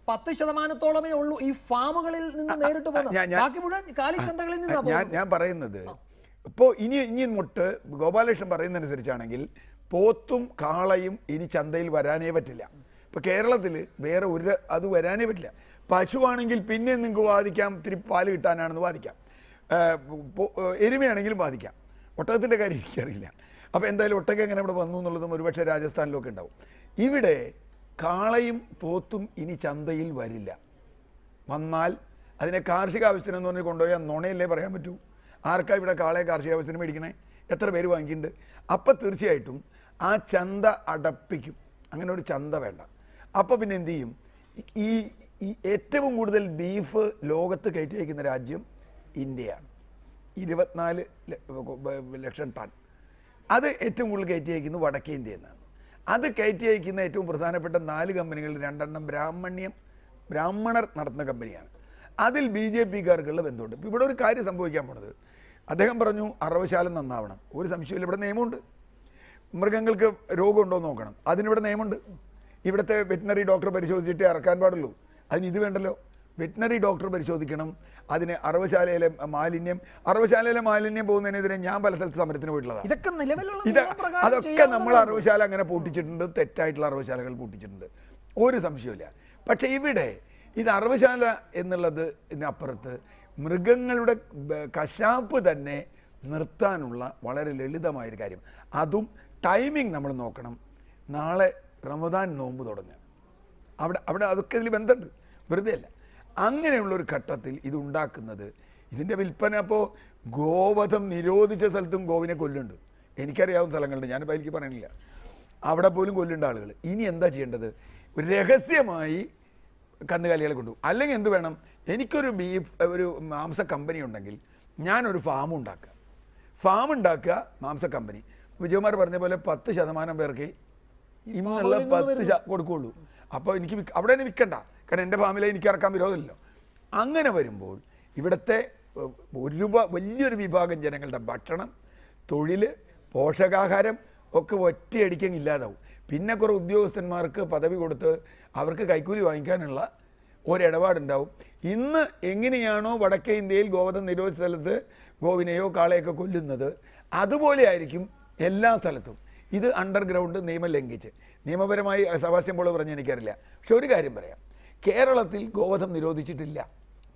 10%-ഓളമേ ഉള്ളൂ ഈ ഫാമുകളിൽ നിന്ന് നേരിട്ട് പോകുന്നത്. ഞാൻ പറയുന്നത് ഇപ്പോൾ ഇനി മുട്ട് ഗോപാലകൃഷ്ണൻ പറയുന്നതനുസരിച്ചാണെങ്കിൽ പോത്തും കാളയും ഇനി ചന്തയിൽ വരാനേ പറ്റില്ല. ഇപ്പൊ കേരളത്തിൽ വേറെ അത് വരാനേ പറ്റില്ല. പശുവാണെങ്കിൽ പിന്നെ നിങ്ങൾക്ക് വാദിക്കാം, ഇത്തിരി പാല് കിട്ടാനാണെന്ന് വാദിക്കാം, എരുമയാണെങ്കിലും വാദിക്കാം. ഒട്ടകത്തിൻ്റെ കാര്യം എനിക്കറിയില്ല. അപ്പോൾ എന്തായാലും ഒട്ടകം എങ്ങനെ ഇവിടെ വന്നു എന്നുള്ളതും ഒരുപക്ഷെ രാജസ്ഥാനിലൊക്കെ ഉണ്ടാവും. ഇവിടെ കാളയും പോത്തും ഇനി ചന്തയിൽ വരില്ല. വന്നാൽ അതിനെ കാർഷിക ആവശ്യത്തിനെന്ന് പറഞ്ഞ് കൊണ്ടുപോയാൽ നുണയല്ലേ പറയാൻ പറ്റൂ. ആർക്കാ ഇവിടെ കാളയെ കാർഷിക ആവശ്യത്തിന് മേടിക്കണേ? എത്ര പേര് വാങ്ങിക്കുന്നുണ്ട്? അപ്പം തീർച്ചയായിട്ടും ആ ചന്ത അടപ്പിക്കും. അങ്ങനെ ഒരു ചന്ത വേണ്ട. അപ്പോൾ പിന്നെ എന്തു ചെയ്യും? ഈ ഏറ്റവും കൂടുതൽ ബീഫ് ലോകത്ത് കയറ്റി അയക്കുന്ന രാജ്യം ഇന്ത്യയാണ്. 24 ലക്ഷം ടൺ. അത് ഏറ്റവും കൂടുതൽ കയറ്റി അയക്കുന്നത് വടക്കേ ഇന്ത്യയിൽ നിന്നാണ്. അത് കയറ്റി അയക്കുന്ന ഏറ്റവും പ്രധാനപ്പെട്ട 4 കമ്പനികളിൽ 2 എണ്ണം ബ്രാഹ്മണർ നടത്തുന്ന കമ്പനിയാണ്. അതിൽ BJPക്കാർക്കുള്ള ബന്ധമുണ്ട്. ഇപ്പോൾ ഇവിടെ ഒരു കാര്യം സംഭവിക്കാൻ പോണത്, അദ്ദേഹം പറഞ്ഞു അറവുശാല നന്നാവണം. ഒരു സംശയമില്ല, ഇവിടെ നിയമമുണ്ട്. മൃഗങ്ങൾക്ക് രോഗമുണ്ടോ എന്ന് നോക്കണം, അതിനിവിടെ നിയമമുണ്ട്. ഇവിടുത്തെ വെറ്റിനറി ഡോക്ടർ പരിശോധിച്ചിട്ടേ ഇറക്കാൻ പാടുള്ളൂ. അതിന് ഇത് വേണ്ടല്ലോ. വെറ്റിനറി ഡോക്ടർ പരിശോധിക്കണം. അതിന് അറവശാലയിലെ മാലിന്യം പോകുന്നതിനെതിരെ ഞാൻ പല സ്ഥലത്ത് സമരത്തിന് പോയിട്ടുള്ളതാണ്. ഇതൊക്കെ നിലവിലുള്ള അതൊക്കെ നമ്മൾ അറവശാല അങ്ങനെ പൂട്ടിച്ചിട്ടുണ്ട്, തെറ്റായിട്ടുള്ള അറവശാലകൾ പൂട്ടിച്ചിട്ടുണ്ട്, ഒരു സംശയമില്ല. പക്ഷേ ഇവിടെ ഇത് അറവശാല എന്നുള്ളതിനപ്പുറത്ത് മൃഗങ്ങളുടെ കശാപ്പ് തന്നെ നിർത്താനുള്ള വളരെ ലളിതമായൊരു കാര്യം. അതും ടൈമിംഗ് നമ്മൾ നോക്കണം. നാളെ റമദാൻ നോമ്പ് തുടങ്ങുക, അവിടെ അതൊക്കെ ഇതിൽ ബന്ധമുണ്ട്, വെറുതെ അല്ല. അങ്ങനെയുള്ളൊരു ഘട്ടത്തിൽ ഇതുണ്ടാക്കുന്നത്, ഇതിൻ്റെ വിൽപ്പന ഇപ്പോൾ ഗോവധം നിരോധിച്ച സ്ഥലത്തും ഗോവിനെ കൊല്ലുന്നുണ്ട്. എനിക്കറിയാവുന്ന സ്ഥലങ്ങളുണ്ട്, ഞാനിപ്പോൾ എനിക്ക് പറയണില്ല, അവിടെ പോലും കൊല്ലുണ്ട ആളുകൾ. ഇനി എന്താ ചെയ്യേണ്ടത്? രഹസ്യമായി കന്നുകാലികളെ കൊണ്ടുപോകും. അല്ലെങ്കിൽ എന്ത് വേണം? എനിക്കൊരു ഒരു മാംസ കമ്പനി ഉണ്ടെങ്കിൽ ഞാനൊരു ഫാം ഉണ്ടാക്കുക, മാംസ കമ്പനി. വിജയകുമാർ പറഞ്ഞ പോലെ 10% പേർക്ക് ഇന്നുള്ള 10 കൊടുക്കുകയുള്ളൂ. അപ്പോൾ എനിക്ക് അവിടെ തന്നെ വിൽക്കണ്ട, കാരണം എൻ്റെ ഫാമിലെ എനിക്ക് ഇറക്കാൻ വിരോധമില്ലല്ലോ. അങ്ങനെ വരുമ്പോൾ ഇവിടുത്തെ വലിയൊരു വിഭാഗം ജനങ്ങളുടെ ഭക്ഷണം, തൊഴിൽ, പോഷകാഹാരം ഒക്കെ ഒറ്റയടിക്കങ്ങ് ഇല്ലാതാവും. പിന്നെ കുറേ ഉദ്യോഗസ്ഥന്മാർക്ക് പദവി കൊടുത്ത് അവർക്ക് കൈക്കൂലി വാങ്ങിക്കാനുള്ള ഒരിടപാടുണ്ടാവും. ഇന്ന് എങ്ങനെയാണോ വടക്കേ ഇന്ത്യയിൽ ഗോവധം നിരോധിച്ച സ്ഥലത്ത് ഗോവിനെയോ കാളയൊക്കെ കൊല്ലുന്നത്, അതുപോലെ ആയിരിക്കും എല്ലാ സ്ഥലത്തും. ഇത് അണ്ടർഗ്രൗണ്ട് നിയമം ലംഘിച്ച്, നിയമപരമായി സെബാസ്റ്റ്യൻ പോൾ പറഞ്ഞ് എനിക്കറിയില്ല. പക്ഷെ ഒരു കാര്യം പറയാം, കേരളത്തിൽ ഗോവധം നിരോധിച്ചിട്ടില്ല,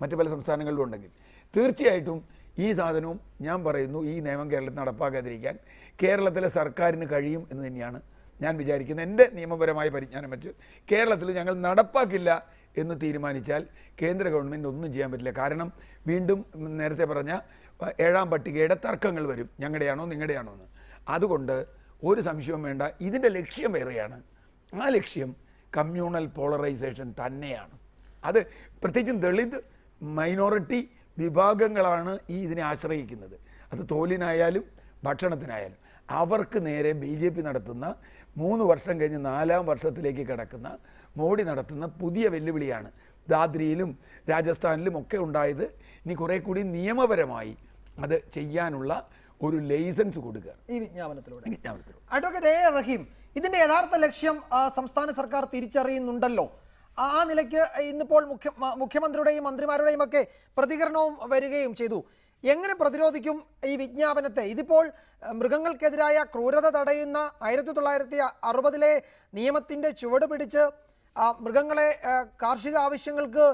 മറ്റു പല സംസ്ഥാനങ്ങളിലും ഉണ്ടെങ്കിൽ. തീർച്ചയായിട്ടും ഈ സാധനവും ഞാൻ പറയുന്നു, ഈ നിയമം കേരളത്തിൽ നടപ്പാക്കാതിരിക്കാൻ കേരളത്തിലെ സർക്കാരിന് കഴിയും എന്ന് തന്നെയാണ് ഞാൻ വിചാരിക്കുന്നത്. എൻ്റെ നിയമപരമായ പരിജ്ഞാനം വെച്ച് കേരളത്തിൽ ഞങ്ങൾ നടപ്പാക്കില്ല എന്ന് തീരുമാനിച്ചാൽ കേന്ദ്ര ഗവൺമെൻറ് ഒന്നും ചെയ്യാൻ പറ്റില്ല. കാരണം വീണ്ടും നേരത്തെ പറഞ്ഞ 7ാം പട്ടികയുടെ തർക്കങ്ങൾ വരും, ഞങ്ങളുടെയാണോ നിങ്ങളുടെയാണോ എന്ന്. അതുകൊണ്ട് ഒരു സംശയവും വേണ്ട, ഇതിൻ്റെ ലക്ഷ്യം വേറെയാണ്. ആ ലക്ഷ്യം കമ്മ്യൂണൽ പോളറൈസേഷൻ തന്നെയാണ്. അത് പ്രത്യേകിച്ചും ദളിത് മൈനോറിറ്റി വിഭാഗങ്ങളാണ് ഇതിനെ ആശ്രയിക്കുന്നത്. അത് തോലിനായാലും ഭക്ഷണത്തിനായാലും. അവർക്ക് നേരെ BJP നടത്തുന്ന 3 വർഷം കഴിഞ്ഞ് 4ാം വർഷത്തിലേക്ക് കിടക്കുന്ന മോഡി നടത്തുന്ന പുതിയ വെല്ലുവിളിയാണ് ദാദ്രിയിലും രാജസ്ഥാനിലും ഒക്കെ ഉണ്ടായത്. ഇനി കുറേ കൂടി നിയമപരമായി അത് ചെയ്യാനുള്ള ഒരു ലൈസൻസ് കൊടുക്കുക ഈ വിജ്ഞാപനത്തിലൂടെ. Advocate A. റഹീം, ഇതിന്റെ യഥാർത്ഥ ലക്ഷ്യം സംസ്ഥാന സർക്കാർ തിരിച്ചറിയുന്നുണ്ടല്ലോ. ആ നിലയ്ക്ക് ഇന്നിപ്പോൾ മുഖ്യമന്ത്രിയുടെയും മന്ത്രിമാരുടെയും ഒക്കെ പ്രതികരണവും വരികയും ചെയ്തു. എങ്ങനെ പ്രതിരോധിക്കും ഈ വിജ്ഞാപനത്തെ? ഇതിപ്പോൾ മൃഗങ്ങൾക്കെതിരായ ക്രൂരത തടയുന്ന 1960 നിയമത്തിന്റെ ചുവട് പിടിച്ച് മൃഗങ്ങളെ കാർഷിക ആവശ്യങ്ങൾക്ക്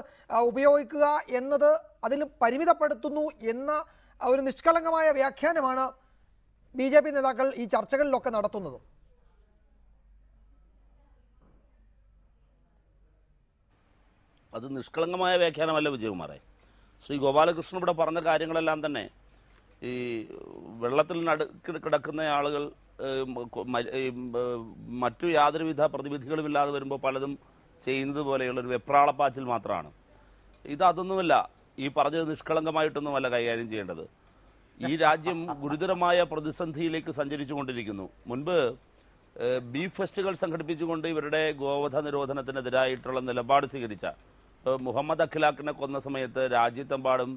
ഉപയോഗിക്കുക എന്നത് അതിൽ പരിമിതപ്പെടുത്തുന്നു എന്ന ഒരു നിഷ്കളങ്കമായ വ്യാഖ്യാനമാണ് BJP നേതാക്കൾ ഈ ചർച്ചകളിലൊക്കെ നടത്തുന്നത്. അത് നിഷ്കളങ്കമായ വ്യാഖ്യാനമല്ല വിജയകുമാറെ. ശ്രീ ഗോപാലകൃഷ്ണൻ ഇവിടെ പറഞ്ഞ കാര്യങ്ങളെല്ലാം തന്നെ ഈ വെള്ളത്തിൽ കിടക്കുന്ന ആളുകൾ മറ്റു യാതൊരുവിധ പ്രതിവിധികളുമില്ലാതെ വരുമ്പോൾ പലതും ചെയ്യുന്നത് പോലെയുള്ളൊരു വെപ്രാളപ്പാച്ചിൽ മാത്രമാണ്. അതൊന്നുമല്ല, ഈ പറഞ്ഞത് നിഷ്കളങ്കമായിട്ടൊന്നുമല്ല കൈകാര്യം ചെയ്യേണ്ടത്. ഈ രാജ്യം ഗുരുതരമായ പ്രതിസന്ധിയിലേക്ക് സഞ്ചരിച്ചു കൊണ്ടിരിക്കുന്നു. മുൻപ് ബീഫ് ഫെസ്റ്റുകൾ സംഘടിപ്പിച്ചുകൊണ്ട് ഇവരുടെ ഗോവധ നിരോധനത്തിനെതിരായിട്ടുള്ള നിലപാട് സ്വീകരിച്ച മുഹമ്മദ് അഖിലാഖിനെ കൊന്ന സമയത്ത് രാജ്യത്തെമ്പാടും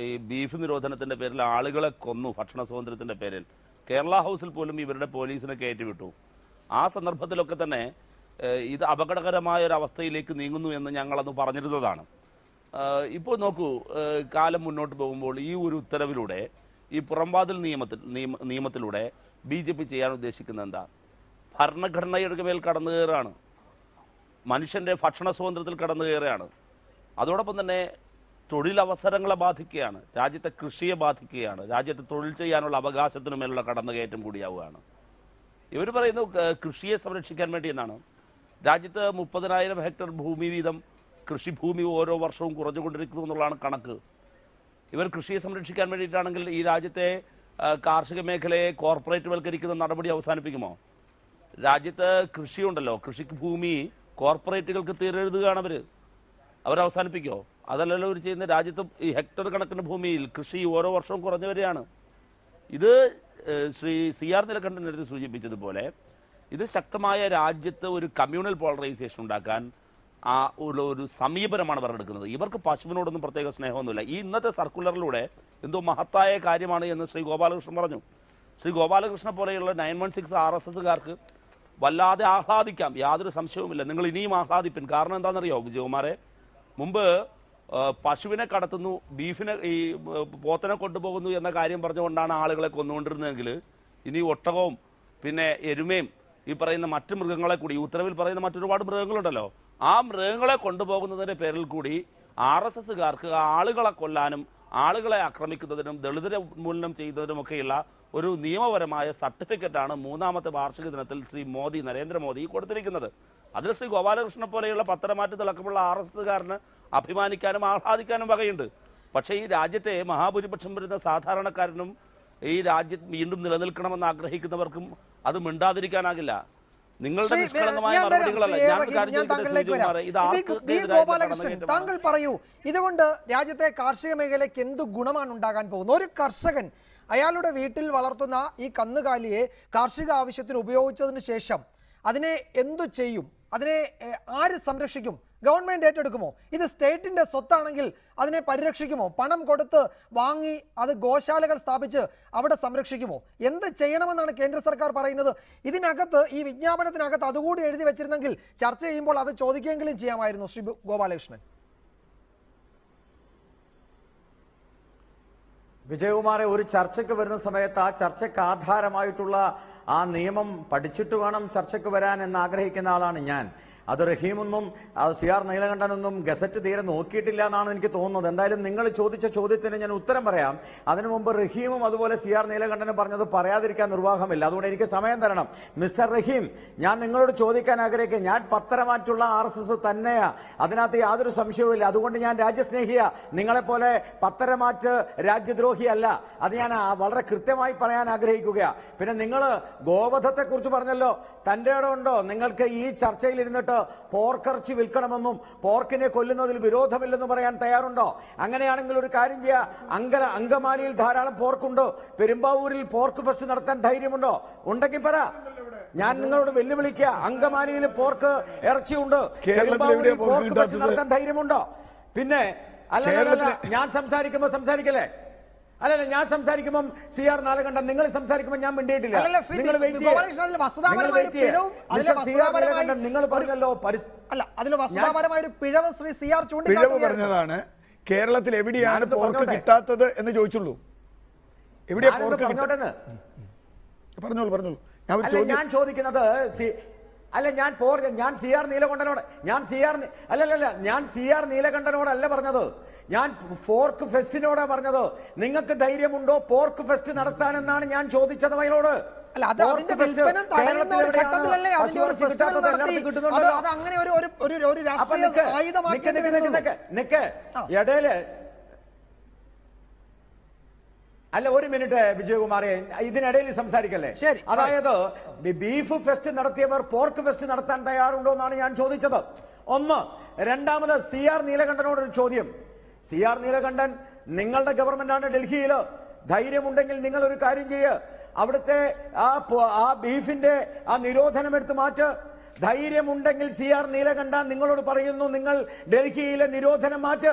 ഈ ബീഫ് നിരോധനത്തിൻ്റെ പേരിൽ ആളുകളെ കൊന്നു. ഭക്ഷണ സ്വാതന്ത്ര്യത്തിൻ്റെ പേരിൽ കേരള ഹൗസിൽ പോലും ഇവരുടെ പോലീസിനെ കയറ്റിവിട്ടു. ആ സന്ദർഭത്തിലൊക്കെ തന്നെ ഇത് അപകടകരമായ ഒരു അവസ്ഥയിലേക്ക് നീങ്ങുന്നു എന്ന് ഞങ്ങളന്ന് പറഞ്ഞിരുന്നതാണ്. ഇപ്പോൾ നോക്കൂ, കാലം മുന്നോട്ട് പോകുമ്പോൾ ഈ ഒരു ഉത്തരവിലൂടെ, ഈ പുറംവാതിൽ നിയമത്തിലൂടെ BJP ചെയ്യാൻ ഉദ്ദേശിക്കുന്നത് എന്താ? ഭരണഘടനയുടെ മേൽ കടന്നു കയറുകയാണ്, മനുഷ്യൻ്റെ ഭക്ഷണ സ്വാതന്ത്ര്യത്തിൽ കടന്നു കയറുകയാണ്. അതോടൊപ്പം തന്നെ തൊഴിലവസരങ്ങളെ ബാധിക്കുകയാണ്, രാജ്യത്തെ കൃഷിയെ ബാധിക്കുകയാണ്, രാജ്യത്ത് തൊഴിൽ ചെയ്യാനുള്ള അവകാശത്തിനു മേലുള്ള കടന്നുകയറ്റം കൂടിയാവുകയാണ്. ഇവർ പറയുന്നു കൃഷിയെ സംരക്ഷിക്കാൻ വേണ്ടി എന്നാണ്. രാജ്യത്ത് 30,000 ഹെക്ടർ ഭൂമി വീതം കൃഷിഭൂമി ഓരോ വർഷവും കുറഞ്ഞുകൊണ്ടിരിക്കുന്നു എന്നുള്ളതാണ് കണക്ക്. ഇവർ കൃഷിയെ സംരക്ഷിക്കാൻ വേണ്ടിയിട്ടാണെങ്കിൽ ഈ രാജ്യത്തെ കാർഷിക മേഖലയെ കോർപ്പറേറ്റ് വൽക്കരിക്കുന്ന നടപടി അവസാനിപ്പിക്കുമോ? രാജ്യത്ത് കൃഷിയുണ്ടല്ലോ, കൃഷിക്ക് ഭൂമി കോർപ്പറേറ്റുകൾക്ക് തീരെഴുതുകയാണ് അവരവസാനിപ്പിക്കുമോ? അതല്ലല്ലോ ഇവർ ചെയ്യുന്ന. രാജ്യത്ത് ഈ ഹെക്ടർ കണക്കിന് ഭൂമിയിൽ കൃഷി ഓരോ വർഷവും കുറഞ്ഞു വരികയാണ്. ഇത് ശ്രീ CR നീലകണ്ഠൻ നേരത്തെ സൂചിപ്പിച്ചതുപോലെ ഇത് ശക്തമായ രാജ്യത്ത് ഒരു കമ്മ്യൂണൽ പോളറൈസേഷൻ ഉണ്ടാക്കാൻ ഒരു സമീപനമാണ് ഇവർ എടുക്കുന്നത്. ഇവർക്ക് പശുവിനോടൊന്നും പ്രത്യേക സ്നേഹമൊന്നുമില്ല. ഈ ഇന്നത്തെ സർക്കുലറിലൂടെ എന്തോ മഹത്തായ കാര്യമാണ് എന്ന് ശ്രീ ഗോപാലകൃഷ്ണൻ പറഞ്ഞു. ശ്രീ ഗോപാലകൃഷ്ണനെ പോലെയുള്ള 916 RSSകാർക്ക് വല്ലാതെ ആഹ്ലാദിക്കാം, യാതൊരു സംശയവുമില്ല. നിങ്ങൾ ഇനിയും ആഹ്ലാദിപ്പിൻ. കാരണം എന്താണെന്നറിയോ വിജയകുമാറെ? മുമ്പ് പശുവിനെ കടത്തുന്നു, ബീഫിനെ ഈ പോത്തിനെ കൊണ്ടുപോകുന്നു എന്ന കാര്യം പറഞ്ഞുകൊണ്ടാണ് ആളുകളെ കൊന്നുകൊണ്ടിരുന്നതെങ്കിൽ ഇനി ഒട്ടകവും പിന്നെ എരുമയും ഈ പറയുന്ന മറ്റു മൃഗങ്ങളെ കൂടി ഉത്തരവിൽ പറയുന്ന മറ്റൊരുപാട് മൃഗങ്ങളുണ്ടല്ലോ, ആ മൃഗങ്ങളെ കൊണ്ടുപോകുന്നതിൻ്റെ പേരിൽ കൂടി RSSകാർക്ക് ആളുകളെ കൊല്ലാനും ആളുകളെ ആക്രമിക്കുന്നതിനും ദളിതരെ ഉന്മൂലനം ചെയ്യുന്നതിനുമൊക്കെയുള്ള ഒരു നിയമപരമായ സർട്ടിഫിക്കറ്റാണ് 3ാമത്തെ വാർഷിക ദിനത്തിൽ ശ്രീ മോദി, നരേന്ദ്രമോദി കൊടുത്തിരിക്കുന്നത്. അതിൽ ശ്രീ ഗോപാലകൃഷ്ണനെ പോലെയുള്ള പത്തരമാറ്റ് തിളക്കമുള്ള RSSകാരന് അഭിമാനിക്കാനും ആഹ്ലാദിക്കാനും വകയുണ്ട്. പക്ഷേ ഈ രാജ്യത്തെ മഹാഭൂരിപക്ഷം വരുന്ന സാധാരണക്കാരനും ഈ രാജ്യം വീണ്ടും നിലനിൽക്കണമെന്ന് ആഗ്രഹിക്കുന്നവർക്കും അത് മിണ്ടാതിരിക്കാനാകില്ല. നിങ്ങളുടെ നിഷ്കളങ്കമായ നടപടികളല്ല. താങ്കൾ പറയൂ, ഇതുകൊണ്ട് രാജ്യത്തെ കാർഷിക മേഖലയ്ക്ക് എന്ത് ഗുണമാണ് ഉണ്ടാകാൻ പോകുന്നത്? ഒരു കർഷകൻ അയാളുടെ വീട്ടിൽ വളർത്തുന്ന ഈ കന്നുകാലിയെ കാർഷിക ആവശ്യത്തിന് ഉപയോഗിച്ചതിന് ശേഷം അതിനെ എന്തു ചെയ്യും? അതിനെ ആര് സംരക്ഷിക്കും? ഗവൺമെന്റ് ഏറ്റെടുക്കുമോ? ഇത് സ്റ്റേറ്റിന്റെ സ്വത്താണെങ്കിൽ അതിനെ പരിരക്ഷിക്കുമോ? പണം കൊടുത്ത് വാങ്ങി അത് ഗോശാലകൾ സ്ഥാപിച്ച് അവിടെ സംരക്ഷിക്കുമോ? എന്ത് ചെയ്യണമെന്നാണ് കേന്ദ്ര സർക്കാർ പറയുന്നത്? ഇതിനകത്ത്, ഈ വിജ്ഞാപനത്തിനകത്ത് അതുകൂടി എഴുതി വെച്ചിരുന്നെങ്കിൽ ചർച്ച ചെയ്യുമ്പോൾ അത് ചോദിക്കുകയെങ്കിലും ചെയ്യാമായിരുന്നു. ശ്രീ ഗോപാലകൃഷ്ണൻ. വിജയകുമാറെ, ഒരു ചർച്ചയ്ക്ക് വരുന്ന സമയത്ത് ആ ചർച്ചയ്ക്ക് ആധാരമായിട്ടുള്ള ആ നിയമം പഠിച്ചിട്ട് വേണം ചർച്ചയ്ക്ക് വരാൻ എന്ന് ആഗ്രഹിക്കുന്ന ആളാണ് ഞാൻ. അത് റഹീമൊന്നും CR നീലകണ്ഠനൊന്നും ഗസറ്റ് തീരെ നോക്കിയിട്ടില്ല എന്നാണ് എനിക്ക് തോന്നുന്നത്. എന്തായാലും നിങ്ങൾ ചോദിച്ച ചോദ്യത്തിന് ഞാൻ ഉത്തരം പറയാം. അതിനു മുമ്പ് റഹീമും അതുപോലെ CR നീലകണ്ഠനും പറഞ്ഞത് പറയാതിരിക്കാൻ നിർവാഹമില്ല. അതുകൊണ്ട് എനിക്ക് സമയം തരണം. മിസ്റ്റർ റഹീം, ഞാൻ നിങ്ങളോട് ചോദിക്കാൻ ആഗ്രഹിക്കുക, ഞാൻ പത്തരമാറ്റുള്ള RSS തന്നെയാ, അതിനകത്ത് യാതൊരു സംശയവുമില്ല. അതുകൊണ്ട് ഞാൻ രാജ്യസ്നേഹിയ, നിങ്ങളെപ്പോലെ പത്തരമാറ്റ് രാജ്യദ്രോഹിയല്ല. അത് ഞാൻ വളരെ കൃത്യമായി പറയാൻ ആഗ്രഹിക്കുകയാണ്. പിന്നെ നിങ്ങൾ ഗോവധത്തെ കുറിച്ച് പറഞ്ഞല്ലോ, തന്റെ ഇടമുണ്ടോ നിങ്ങൾക്ക് ഈ ചർച്ചയിൽ ഇരുന്നിട്ട് പോർക്കിറച്ചി വിൽക്കണമെന്നും പോർക്കിനെ കൊല്ലുന്നതിൽ വിരോധമില്ലെന്നും പറയാൻ തയ്യാറുണ്ടോ? അങ്ങനെയാണെങ്കിൽ ഒരു കാര്യം ചെയ്യുക, അങ്കമാലിയിൽ ധാരാളം പോർക്കുണ്ട്, പെരുമ്പാവൂരിൽ പോർക്ക് ഫെസ്റ്റ് നടത്താൻ ധൈര്യമുണ്ടോ? ഉണ്ടെങ്കിൽ പറ, ഞാൻ നിങ്ങളോട് വെല്ലുവിളിക്കുക. അങ്കമാലിയിൽ പോർക്ക് ഇറച്ചിയുണ്ട്, പെരുമ്പാവൂരിൽ പോർക്ക് ഫെസ്റ്റ് നടത്താൻ ധൈര്യമുണ്ടോ? പിന്നെ അല്ല, ഞാൻ സംസാരിക്കുമ്പോ സംസാരിക്കല്ലേ? അല്ലല്ല, ഞാൻ സംസാരിക്കുമ്പോൾ CR നീലകണ്ഠൻ, നിങ്ങൾ സംസാരിക്കുമ്പോൾ ഞാൻ മിണ്ടിയിട്ടില്ല. നിങ്ങൾ പറഞ്ഞല്ലോ പിഴവ് പറഞ്ഞതാണ്. കേരളത്തിൽ എവിടെയാണ് പോർക്ക് കിട്ടാത്തത് എന്ന് ചോദിച്ചുള്ളൂ. എവിടെയാ പോർക്ക്? പറഞ്ഞോളൂ. ഞാൻ ചോദിക്കുന്നത് ഞാൻ CR നീലകണ്ഠനോട് ഞാൻ CR നീലകണ്ഠനോടല്ല പറഞ്ഞത്, ഞാൻ പോർക്ക് ഫെസ്റ്റിനോടാ പറഞ്ഞത്. നിങ്ങൾക്ക് ധൈര്യമുണ്ടോ പോർക്ക് ഫെസ്റ്റ് നടത്താനെന്നാണ് ഞാൻ ചോദിച്ചത് അയാളോട്. ഇടയില് ഒരു മിനിറ്റ് വിജയകുമാറെ, ഇതിനിടയിൽ സംസാരിക്കല്ലേ? അതായത് ബീഫ് ഫെസ്റ്റ് നടത്തിയവർ പോർക്ക് ഫെസ്റ്റ് നടത്താൻ തയ്യാറുണ്ടോ എന്നാണ് ഞാൻ ചോദിച്ചത്. ഒന്ന്. രണ്ടാമത് CR നീലകണ്ഠനോടൊരു ചോദ്യം. CR നീലകണ്ഠൻ, നിങ്ങളുടെ ഗവൺമെന്റാണ് ഡൽഹിയിൽ, ധൈര്യമുണ്ടെങ്കിൽ നിങ്ങൾ ഒരു കാര്യം ചെയ്യുക, അവിടുത്തെ ആ ബീഫിന്റെ ആ നിരോധനം എടുത്ത് മാറ്റ്. ധൈര്യമുണ്ടെങ്കിൽ CR നീലകണ്ഠൻ നിങ്ങളോട് പറയുന്നു, നിങ്ങൾ ഡൽഹിയിലെ നിരോധനം മാറ്റ്.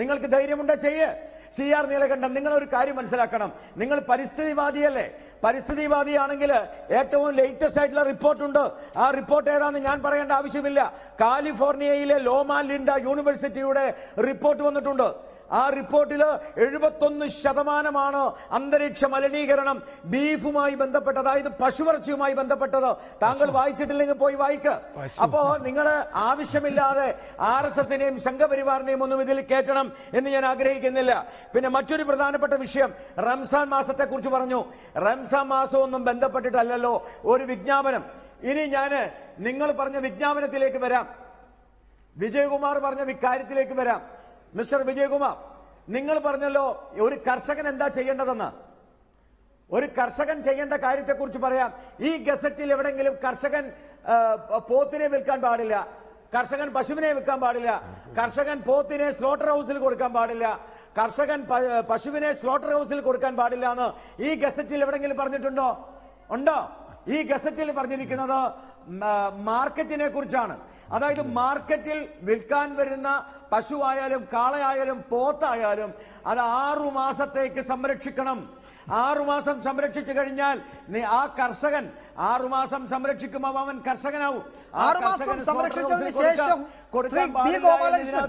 നിങ്ങൾക്ക് ധൈര്യമുണ്ടെ ചെയ്യ്. CR നീലകണ്ഠൻ, നിങ്ങൾ ഒരു കാര്യം മനസ്സിലാക്കണം, നിങ്ങൾ പരിസ്ഥിതിവാദിയല്ലേ? പരിസ്ഥിതിവാദിയാണെങ്കിൽ ഏറ്റവും ലേറ്റസ്റ്റ് ആയിട്ടുള്ള റിപ്പോർട്ടുണ്ട്. ആ റിപ്പോർട്ട് ഏതാണെന്ന് ഞാൻ പറയേണ്ട ആവശ്യമില്ല. കാലിഫോർണിയയിലെ ലോമാ ലിൻഡ യൂണിവേഴ്സിറ്റിയുടെ റിപ്പോർട്ട് വന്നിട്ടുണ്ട്. ആ റിപ്പോർട്ടിൽ 71% അന്തരീക്ഷ മലിനീകരണം ബീഫുമായി ബന്ധപ്പെട്ടത്, അതായത് പശുവിറച്ചിയുമായി ബന്ധപ്പെട്ടത്. താങ്കൾ വായിച്ചിട്ടില്ലെങ്കിൽ പോയി വായിക്ക്. അപ്പോ നിങ്ങൾ ആവശ്യമില്ലാതെ RSSനെയും സംഘപരിവാറിനെയും ഒന്നും ഇതിൽ കയറ്റണം എന്ന് ഞാൻ ആഗ്രഹിക്കുന്നില്ല. പിന്നെ മറ്റൊരു പ്രധാനപ്പെട്ട വിഷയം, റംസാൻ മാസത്തെ കുറിച്ച് പറഞ്ഞു. റംസാൻ മാസമൊന്നും ബന്ധപ്പെട്ടിട്ടല്ലല്ലോ ഒരു വിജ്ഞാപനം. ഇനി നിങ്ങൾ പറഞ്ഞ വിജ്ഞാപനത്തിലേക്ക് വരാം, വിജയകുമാർ പറഞ്ഞ ഇക്കാര്യത്തിലേക്ക് വരാം. മിസ്റ്റർ വിജയകുമാർ, നിങ്ങൾ പറഞ്ഞല്ലോ ഒരു കർഷകൻ എന്താ ചെയ്യേണ്ടതെന്ന്. ഒരു കർഷകൻ ചെയ്യേണ്ട കാര്യത്തെക്കുറിച്ച് പറയാം. ഈ ഗസറ്റിൽ എവിടെങ്കിലും കർഷകൻ പോത്തിനെ വിൽക്കാൻ പാടില്ല, കർഷകൻ പശുവിനെ വിൽക്കാൻ പാടില്ല, കർഷകൻ പോത്തിനെ സ്ലോട്ടർ ഹൗസിൽ കൊടുക്കാൻ പാടില്ല, കർഷകൻ പശുവിനെ സ്ലോട്ടർ ഹൗസിൽ കൊടുക്കാൻ പാടില്ല എന്ന് ഈ ഗസറ്റിൽ എവിടെങ്കിലും പറഞ്ഞിട്ടുണ്ടോ? ഉണ്ടോ? ഈ ഗസറ്റിൽ പറഞ്ഞിരിക്കുന്നത് മാർക്കറ്റിനെ കുറിച്ചാണ്. അതായത് മാർക്കറ്റിൽ വിൽക്കാൻ വരുന്ന പശുവായാലും കാളയായാലും പോത്തായാലും അത് 6 മാസത്തേക്ക് സംരക്ഷിക്കണം. 6 മാസം സംരക്ഷിച്ചു കഴിഞ്ഞാൽ ആ കർഷകൻ 6 മാസം സംരക്ഷിക്കുമ്പോൾ അവൻ കർഷകനാവും. 6 മാസം സംരക്ഷിച്ചതിന് ശേഷം ശ്രീ ബി ഗോപാലകൃഷ്ണൻ,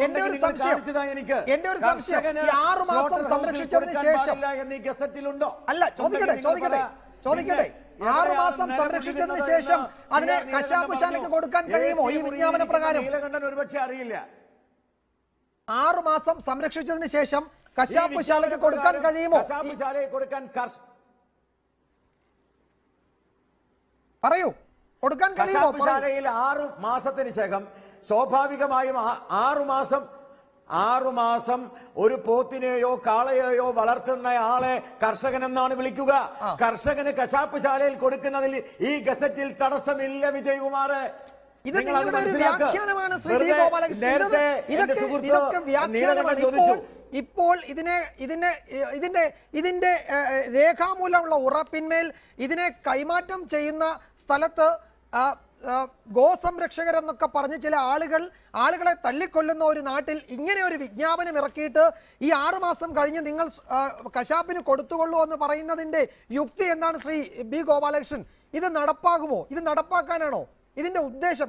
എന്റെ ഒരു സംശയം ഈ 6 മാസം സംരക്ഷിച്ചതിന് ശേഷം അല്ല, ചോദിക്കട്ടെ 6 മാസം സംരക്ഷിച്ചതിന് ശേഷം അതിനെ കശാപ്പുശാലയ്ക്ക് കൊടുക്കാൻ കഴിയുമോ ഈ വിജ്ഞാപന പ്രകാരം? നീലകണ്ഠൻ ഒരുപക്ഷെ അറിയില്ല. 6 മാസം സംരക്ഷിച്ചതിന് ശേഷം കശാപ്പുശാലയ്ക്ക് കൊടുക്കാൻ കഴിയുമോ? കശാപ്പുശാലയ്ക്ക് കൊടുക്കാൻ പറയൂ, കൊടുക്കാൻ കഴിയുമോ? കശാപ്പുശാലയിൽ 6 മാസത്തിന് ശേഷം സ്വാഭാവികമായും 6 മാസം ഒരു പോത്തിനെയോ കാളയെയോ വളർത്തുന്ന ആളെ കർഷകൻ എന്നാണ് വിളിക്കുക. കർഷകന് കശാപ്പുശാലയിൽ കൊടുക്കുന്നതിൽ ഈ ഗസറ്റിൽ തടസ്സമില്ല വിജയകുമാർ. ഇത് നിങ്ങളുടെ ഒരു വ്യാഖ്യാനമാണ് ശ്രീ ബി ഗോപാലകൃഷ്ണൻ. ഇതൊക്കെ വ്യാഖ്യാനമാണ്. ഇപ്പോൾ ഇതിന്റെ രേഖാമൂലമുള്ള ഉറപ്പിന്മേൽ ഇതിനെ കൈമാറ്റം ചെയ്യുന്ന സ്ഥലത്ത് ഗോസംരക്ഷകരെന്നൊക്കെ പറഞ്ഞ് ചില ആളുകളെ തല്ലിക്കൊല്ലുന്ന ഒരു നാട്ടിൽ ഇങ്ങനെ ഒരു വിജ്ഞാപനം ഇറക്കിയിട്ട് ഈ 6 മാസം കഴിഞ്ഞ് നിങ്ങൾ കശാപ്പിന് കൊടുത്തുകൊള്ളൂ എന്ന് പറയുന്നതിന്റെ യുക്തി എന്താണ് ശ്രീ ബി ഗോപാലകൃഷ്ണൻ? ഇത് നടപ്പാകുമോ? ഇത് നടപ്പാക്കാനാണോ ഇതിന്റെ ഉദ്ദേശം?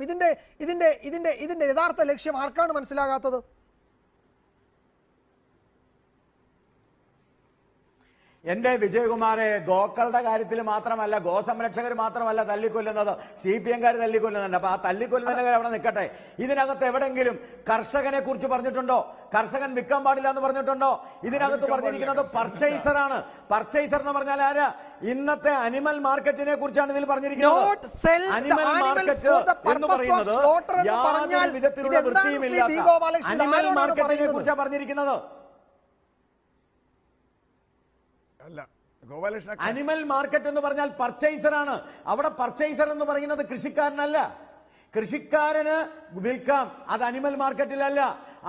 ഇതിന്റെ യഥാർത്ഥ ലക്ഷ്യം ആർക്കാണ് മനസ്സിലാകാത്തത്? എന്റെ വിജയകുമാറെ, ഗോക്കളുടെ കാര്യത്തിൽ മാത്രമല്ല, ഗോസംരക്ഷകർ മാത്രമല്ല തല്ലിക്കൊല്ലുന്നത്, CPM-കാർ തല്ലിക്കൊല്ലുന്നുണ്ട്. അപ്പൊ ആ തല്ലിക്കൊല്ലുന്നതിന്റെ കാര്യം അവിടെ നിൽക്കട്ടെ. ഇതിനകത്ത് എവിടെങ്കിലും കർഷകനെ കുറിച്ച് പറഞ്ഞിട്ടുണ്ടോ? കർഷകൻ വിൽക്കാൻ പാടില്ല എന്ന് പറഞ്ഞിട്ടുണ്ടോ? ഇതിനകത്ത് പറഞ്ഞിരിക്കുന്നത് പർച്ചേസർ ആണ്. പർച്ചേസർ എന്ന് പറഞ്ഞാൽ ആരാ? ഇന്നത്തെ അനിമൽ മാർക്കറ്റിനെ കുറിച്ചാണ് ഇതിൽ പറഞ്ഞിരിക്കുന്നത്. അനിമൽ മാർക്കറ്റ് എന്ന് പറയുന്നത് യാതൊരു വിധത്തിലുള്ള വൃത്തിയുമില്ലാത്ത അനിമൽ മാർക്കറ്റിനെ കുറിച്ചാണ് പറഞ്ഞിരിക്കുന്നത്. അനിമൽ മാർക്കറ്റ് എന്ന് പറഞ്ഞാൽ പർച്ചേസർ ആണ്. അവിടെ പർച്ചേസർ എന്ന് പറയുന്നത് കൃഷിക്കാരനല്ല. കൃഷിക്കാരന് വിൽക്കാം, അത് അനിമൽ മാർക്കറ്റിലല്ല.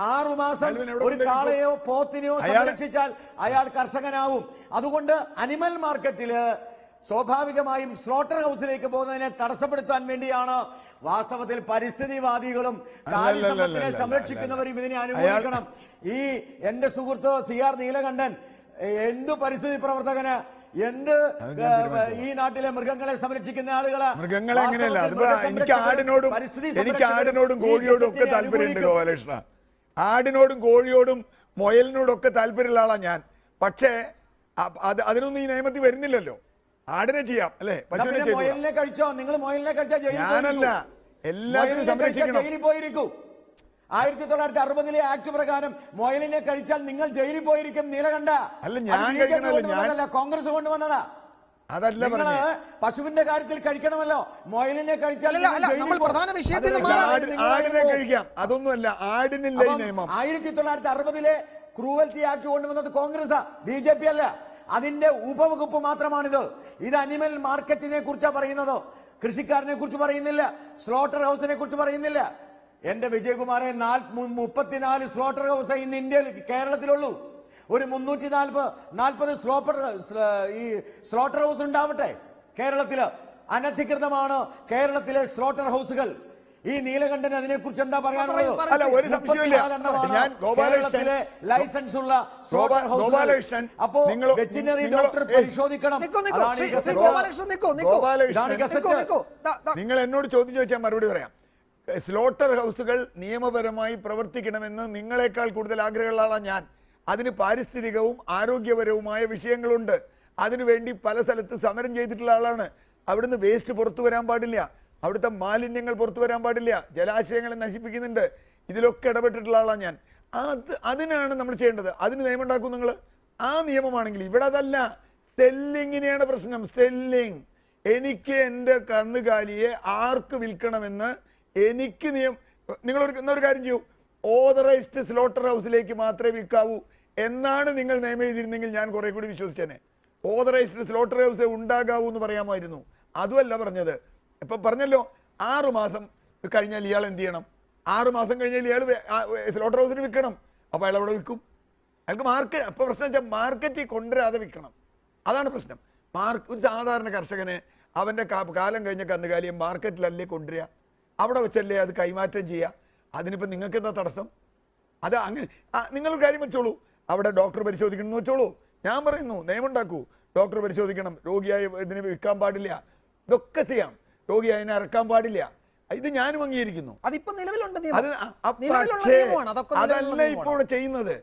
6 മാസം ഒരു കാളയോ പോത്തിനെയോ സംരക്ഷിച്ചാൽ അയാൾ കർഷകനാവും. അതുകൊണ്ട് അനിമൽ മാർക്കറ്റില് സ്വാഭാവികമായും സ്ലോട്ടർ ഹൗസിലേക്ക് പോകുന്നതിനെ തടസ്സപ്പെടുത്താൻ വേണ്ടിയാണ് വാസ്തവത്തിൽ പരിസ്ഥിതിവാദികളും കാലിസമ്പത്തിനെ സംരക്ഷിക്കുന്നവരും ഇതിനെ അനുകൂലിക്കണം. ഈ എന്റെ സുഹൃത്ത് CR നീലകണ്ഠൻ എന്ത് പരിസ്ഥിതി പ്രവർത്തകന്, എന്ത് ഈ നാട്ടിലെ മൃഗങ്ങളെ സംരക്ഷിക്കുന്ന ആളുകള്? മൃഗങ്ങളെ എങ്ങനെയല്ല, എനിക്ക് ആടിനോടും കോഴിയോടും ഒക്കെ താല്പര്യമുണ്ട് ഗോപാലകൃഷ്ണ. ആടിനോടും കോഴിയോടും മുയലിനോടും ഒക്കെ താല്പര്യമുള്ള ആളാ ഞാൻ. പക്ഷേ അതിനൊന്നും ഈ നിയമത്തിൽ വരുന്നില്ലല്ലോ. ആടിനെ ചെയ്യാം അല്ലേ? മുയലിനെ കഴിച്ചോ? നിങ്ങൾ മുയലിനെ കഴിച്ചാൽ ഞാനല്ല, എല്ലാവരും സംരക്ഷിക്കണം. ജയിലിൽ പോയിരിക്കും. 1960 ആക്ട് പ്രകാരം മുയലിനെ കഴിച്ചാൽ നിങ്ങൾ ജയിലിൽ പോയിരിക്കും. നീലകണ്ഠ അല്ല, ഞാൻ കോൺഗ്രസ് കൊണ്ടുവന്നതാ. അതല്ല നിങ്ങള് പശുവിന്റെ കാര്യത്തിൽ കഴിക്കണമല്ലോ. മുയലിനെ കഴിച്ചാൽ പ്രധാന വിഷയത്തിൽ ആടിനെ കഴിക്കാം, അതൊന്നുമല്ല. ആടിനില്ല ഈ നിയമം. 1960 ക്രൂവൽറ്റി ആക്ട് കൊണ്ടുവന്നത് കോൺഗ്രസാ, BJP അല്ല. അതിന്റെ ഉപവകുപ്പ് മാത്രമാണിത്. ഇത് അനിമൽ മാർക്കറ്റിനെ കുറിച്ചാണ് പറയുന്നത്, കൃഷിക്കാരനെ കുറിച്ച് പറയുന്നില്ല, സ്ലോട്ടർ ഹൗസിനെ കുറിച്ച് പറയുന്നില്ല. എന്റെ വിജയകുമാറെ, 34 സ്ലോട്ടർ ഹൗസ് ഇന്ന് ഇന്ത്യയിൽ കേരളത്തിലുള്ളൂ. ഒരു 340 സ്ലോട്ടർ ഹൗസ് ഉണ്ടാവട്ടെ കേരളത്തില്. അനധികൃതമാണ് കേരളത്തിലെ സ്ലോട്ടർ ഹൗസുകൾ. ഈ നീലകണ്ഠൻ അതിനെ കുറിച്ച് എന്താ പറയാനുള്ളത്? കേരളത്തിലെ ലൈസൻസ് ഉള്ള സ്ലോട്ടർ ഹൗസുകൾ. അപ്പോ വെറ്റിനറി ഡോക്ടർ പരിശോധിക്കണം. നിങ്ങൾ എന്നോട് ചോദ്യം ചോദിച്ചാൽ മറുപടി പറയാം. സ്ലോട്ടർ ഹൗസുകൾ നിയമപരമായി പ്രവർത്തിക്കണമെന്ന് നിങ്ങളെക്കാൾ കൂടുതൽ ആഗ്രഹമുള്ള ആളാണ് ഞാൻ. അതിന് പാരിസ്ഥിതികവും ആരോഗ്യപരവുമായ വിഷയങ്ങളുണ്ട്. അതിനുവേണ്ടി പല സ്ഥലത്ത് സമരം ചെയ്തിട്ടുള്ള ആളാണ്. അവിടുന്ന് വേസ്റ്റ് പുറത്തു വരാൻ പാടില്ല, അവിടുത്തെ മാലിന്യങ്ങൾ പുറത്തു വരാൻ പാടില്ല, ജലാശയങ്ങളെ നശിപ്പിക്കുന്നുണ്ട്. ഇതിലൊക്കെ ഇടപെട്ടിട്ടുള്ള ആളാണ് ഞാൻ. അതിനാണ് നമ്മൾ ചെയ്യേണ്ടത്. അതിന് നിയമം ഉണ്ടാക്കും നിങ്ങൾ. ആ നിയമമാണെങ്കിൽ ഇവിടെ അതല്ല. സെല്ലിങ്ങിനെയാണ് പ്രശ്നം. സെല്ലിങ്. എനിക്ക് എൻ്റെ കന്നുകാലിയെ ആർക്ക് വിൽക്കണമെന്ന് എനിക്ക് നിങ്ങളൊരു കാര്യം ചെയ്യൂ. ഓതറൈസ്ഡ് സ്ലോട്ടർ ഹൗസിലേക്ക് മാത്രമേ വിൽക്കാവൂ എന്നാണ് നിങ്ങൾ നിയമം ചെയ്തിരുന്നെങ്കിൽ ഞാൻ കുറെ കൂടി വിശ്വസിച്ചേനെ. ഓതറൈസ്ഡ് സ്ലോട്ടർ ഹൗസ് ഉണ്ടാകാവൂ എന്ന് പറയാമായിരുന്നു. അതുമല്ല പറഞ്ഞത്. ഇപ്പൊ പറഞ്ഞല്ലോ 6 മാസം കഴിഞ്ഞാൽ ഇയാൾ എന്ത് ചെയ്യണം? 6 മാസം കഴിഞ്ഞാൽ ഇയാൾ സ്ലോട്ടർ ഹൗസിന് വിൽക്കണം. അപ്പൊ അയാൾ അവിടെ വിൽക്കും. അയാൾക്ക് മാർക്കറ്റ്. അപ്പൊ പ്രശ്നം വെച്ചാൽ മാർക്കറ്റിൽ കൊണ്ടുവരാതെ വിൽക്കണം. അതാണ് പ്രശ്നം. ഒരു സാധാരണ കർഷകന് അവന്റെ കാലം കഴിഞ്ഞ കന്നുകാലിയെ മാർക്കറ്റിലല്ലേ കൊണ്ടുവരിക? അവിടെ വെച്ചല്ലേ അത് കൈമാറ്റം ചെയ്യുക. അതിനിപ്പോൾ നിങ്ങൾക്ക് എന്താ തടസ്സം? അത് അങ്ങനെ നിങ്ങൾ കാര്യം വെച്ചോളൂ. അവിടെ ഡോക്ടർ പരിശോധിക്കണമെന്ന് വെച്ചോളൂ, ഞാൻ പറയുന്നു നിയമമുണ്ടാക്കൂ, ഡോക്ടർ പരിശോധിക്കണം, രോഗിയായി ഇതിനെ വിൽക്കാൻ പാടില്ല, ഇതൊക്കെ ചെയ്യാം, രോഗിയായി അതിനെ ഇറക്കാൻ പാടില്ല. ഇത് ഞാനും അംഗീകരിക്കുന്നു. അതിപ്പോ നിലവിലുണ്ട്. പക്ഷേ അതല്ല ഇപ്പോൾ ചെയ്യുന്നത്.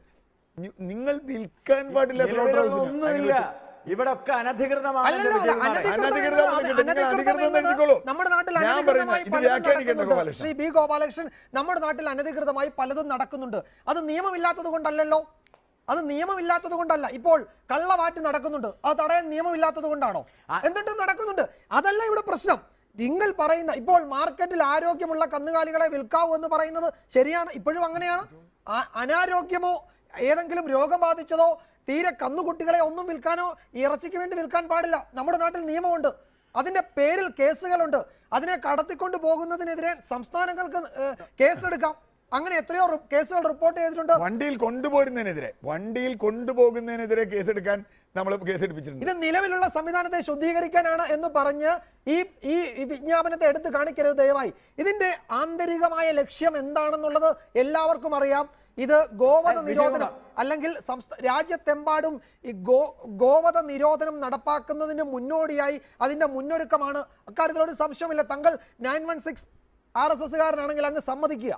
നിങ്ങൾ വിൽക്കാൻ പാടില്ല. ഒന്നുമില്ല, ഇവിടെ ഒക്കെ അനധികൃതമാണ്. നമ്മുടെ നാട്ടിൽ ശ്രീ ബി ഗോപാലകൃഷ്ണൻ, നമ്മുടെ നാട്ടിൽ അനധികൃതമായി പലതും നടക്കുന്നുണ്ട്. അത് നിയമമില്ലാത്തത് കൊണ്ടല്ലോ, അത് നിയമമില്ലാത്തത് കൊണ്ടല്ല. ഇപ്പോൾ കള്ളവാറ്റ് നടക്കുന്നുണ്ട്, അത് തടയാൻ നിയമമില്ലാത്തത് കൊണ്ടാണോ? എന്നിട്ടും നടക്കുന്നുണ്ട്. അതല്ല ഇവിടെ പ്രശ്നം. നിങ്ങൾ പറയുന്ന ഇപ്പോൾ മാർക്കറ്റിൽ ആരോഗ്യമുള്ള കന്നുകാലികളെ വിൽക്കാവൂ എന്ന് പറയുന്നത് ശരിയാണ്, ഇപ്പോഴും അങ്ങനെയാണ്. അനാരോഗ്യമോ ഏതെങ്കിലും രോഗം ബാധിച്ചതോ തീരെ കന്നുകുട്ടികളെ ഒന്നും വിൽക്കാനോ ഇറച്ചിക്ക് വേണ്ടി വിൽക്കാൻ പാടില്ല. നമ്മുടെ നാട്ടിൽ നിയമമുണ്ട്, അതിന്റെ പേരിൽ കേസുകളുണ്ട്. അതിനെ കടത്തിക്കൊണ്ട് പോകുന്നതിനെതിരെ സംസ്ഥാനങ്ങൾക്ക് കേസെടുക്കാം. അങ്ങനെ എത്രയോ കേസുകൾ റിപ്പോർട്ട് ചെയ്തിട്ടുണ്ട്. വണ്ടിയിൽ കൊണ്ടുപോകുന്നതിനെതിരെ കേസെടുക്കാൻ നമ്മൾ കേസെടുപ്പിച്ചിട്ടുണ്ട്. ഇത് നിലവിലുള്ള സംവിധാനത്തെ ശുദ്ധീകരിക്കാനാണ് എന്ന് പറഞ്ഞ് ഈ വിജ്ഞാപനത്തെ എടുത്ത് കാണിക്കരുത് ദയവായി. ഇതിന്റെ ആന്തരികമായ ലക്ഷ്യം എന്താണെന്നുള്ളത് എല്ലാവർക്കും അറിയാം. ഇത് ഗോവധ നിരോധനം അല്ലെങ്കിൽ രാജ്യത്തെമ്പാടും ഈ ഗോവധ നിരോധനം നടപ്പാക്കുന്നതിന് മുന്നോടിയായി അതിന്റെ മുന്നൊരുക്കമാണ്. അക്കാര്യത്തിലൊരു സംശയമില്ല. താങ്കൾ 916 RSSകാരനാണെങ്കിൽ അങ്ങ് സമ്മതിക്കുക.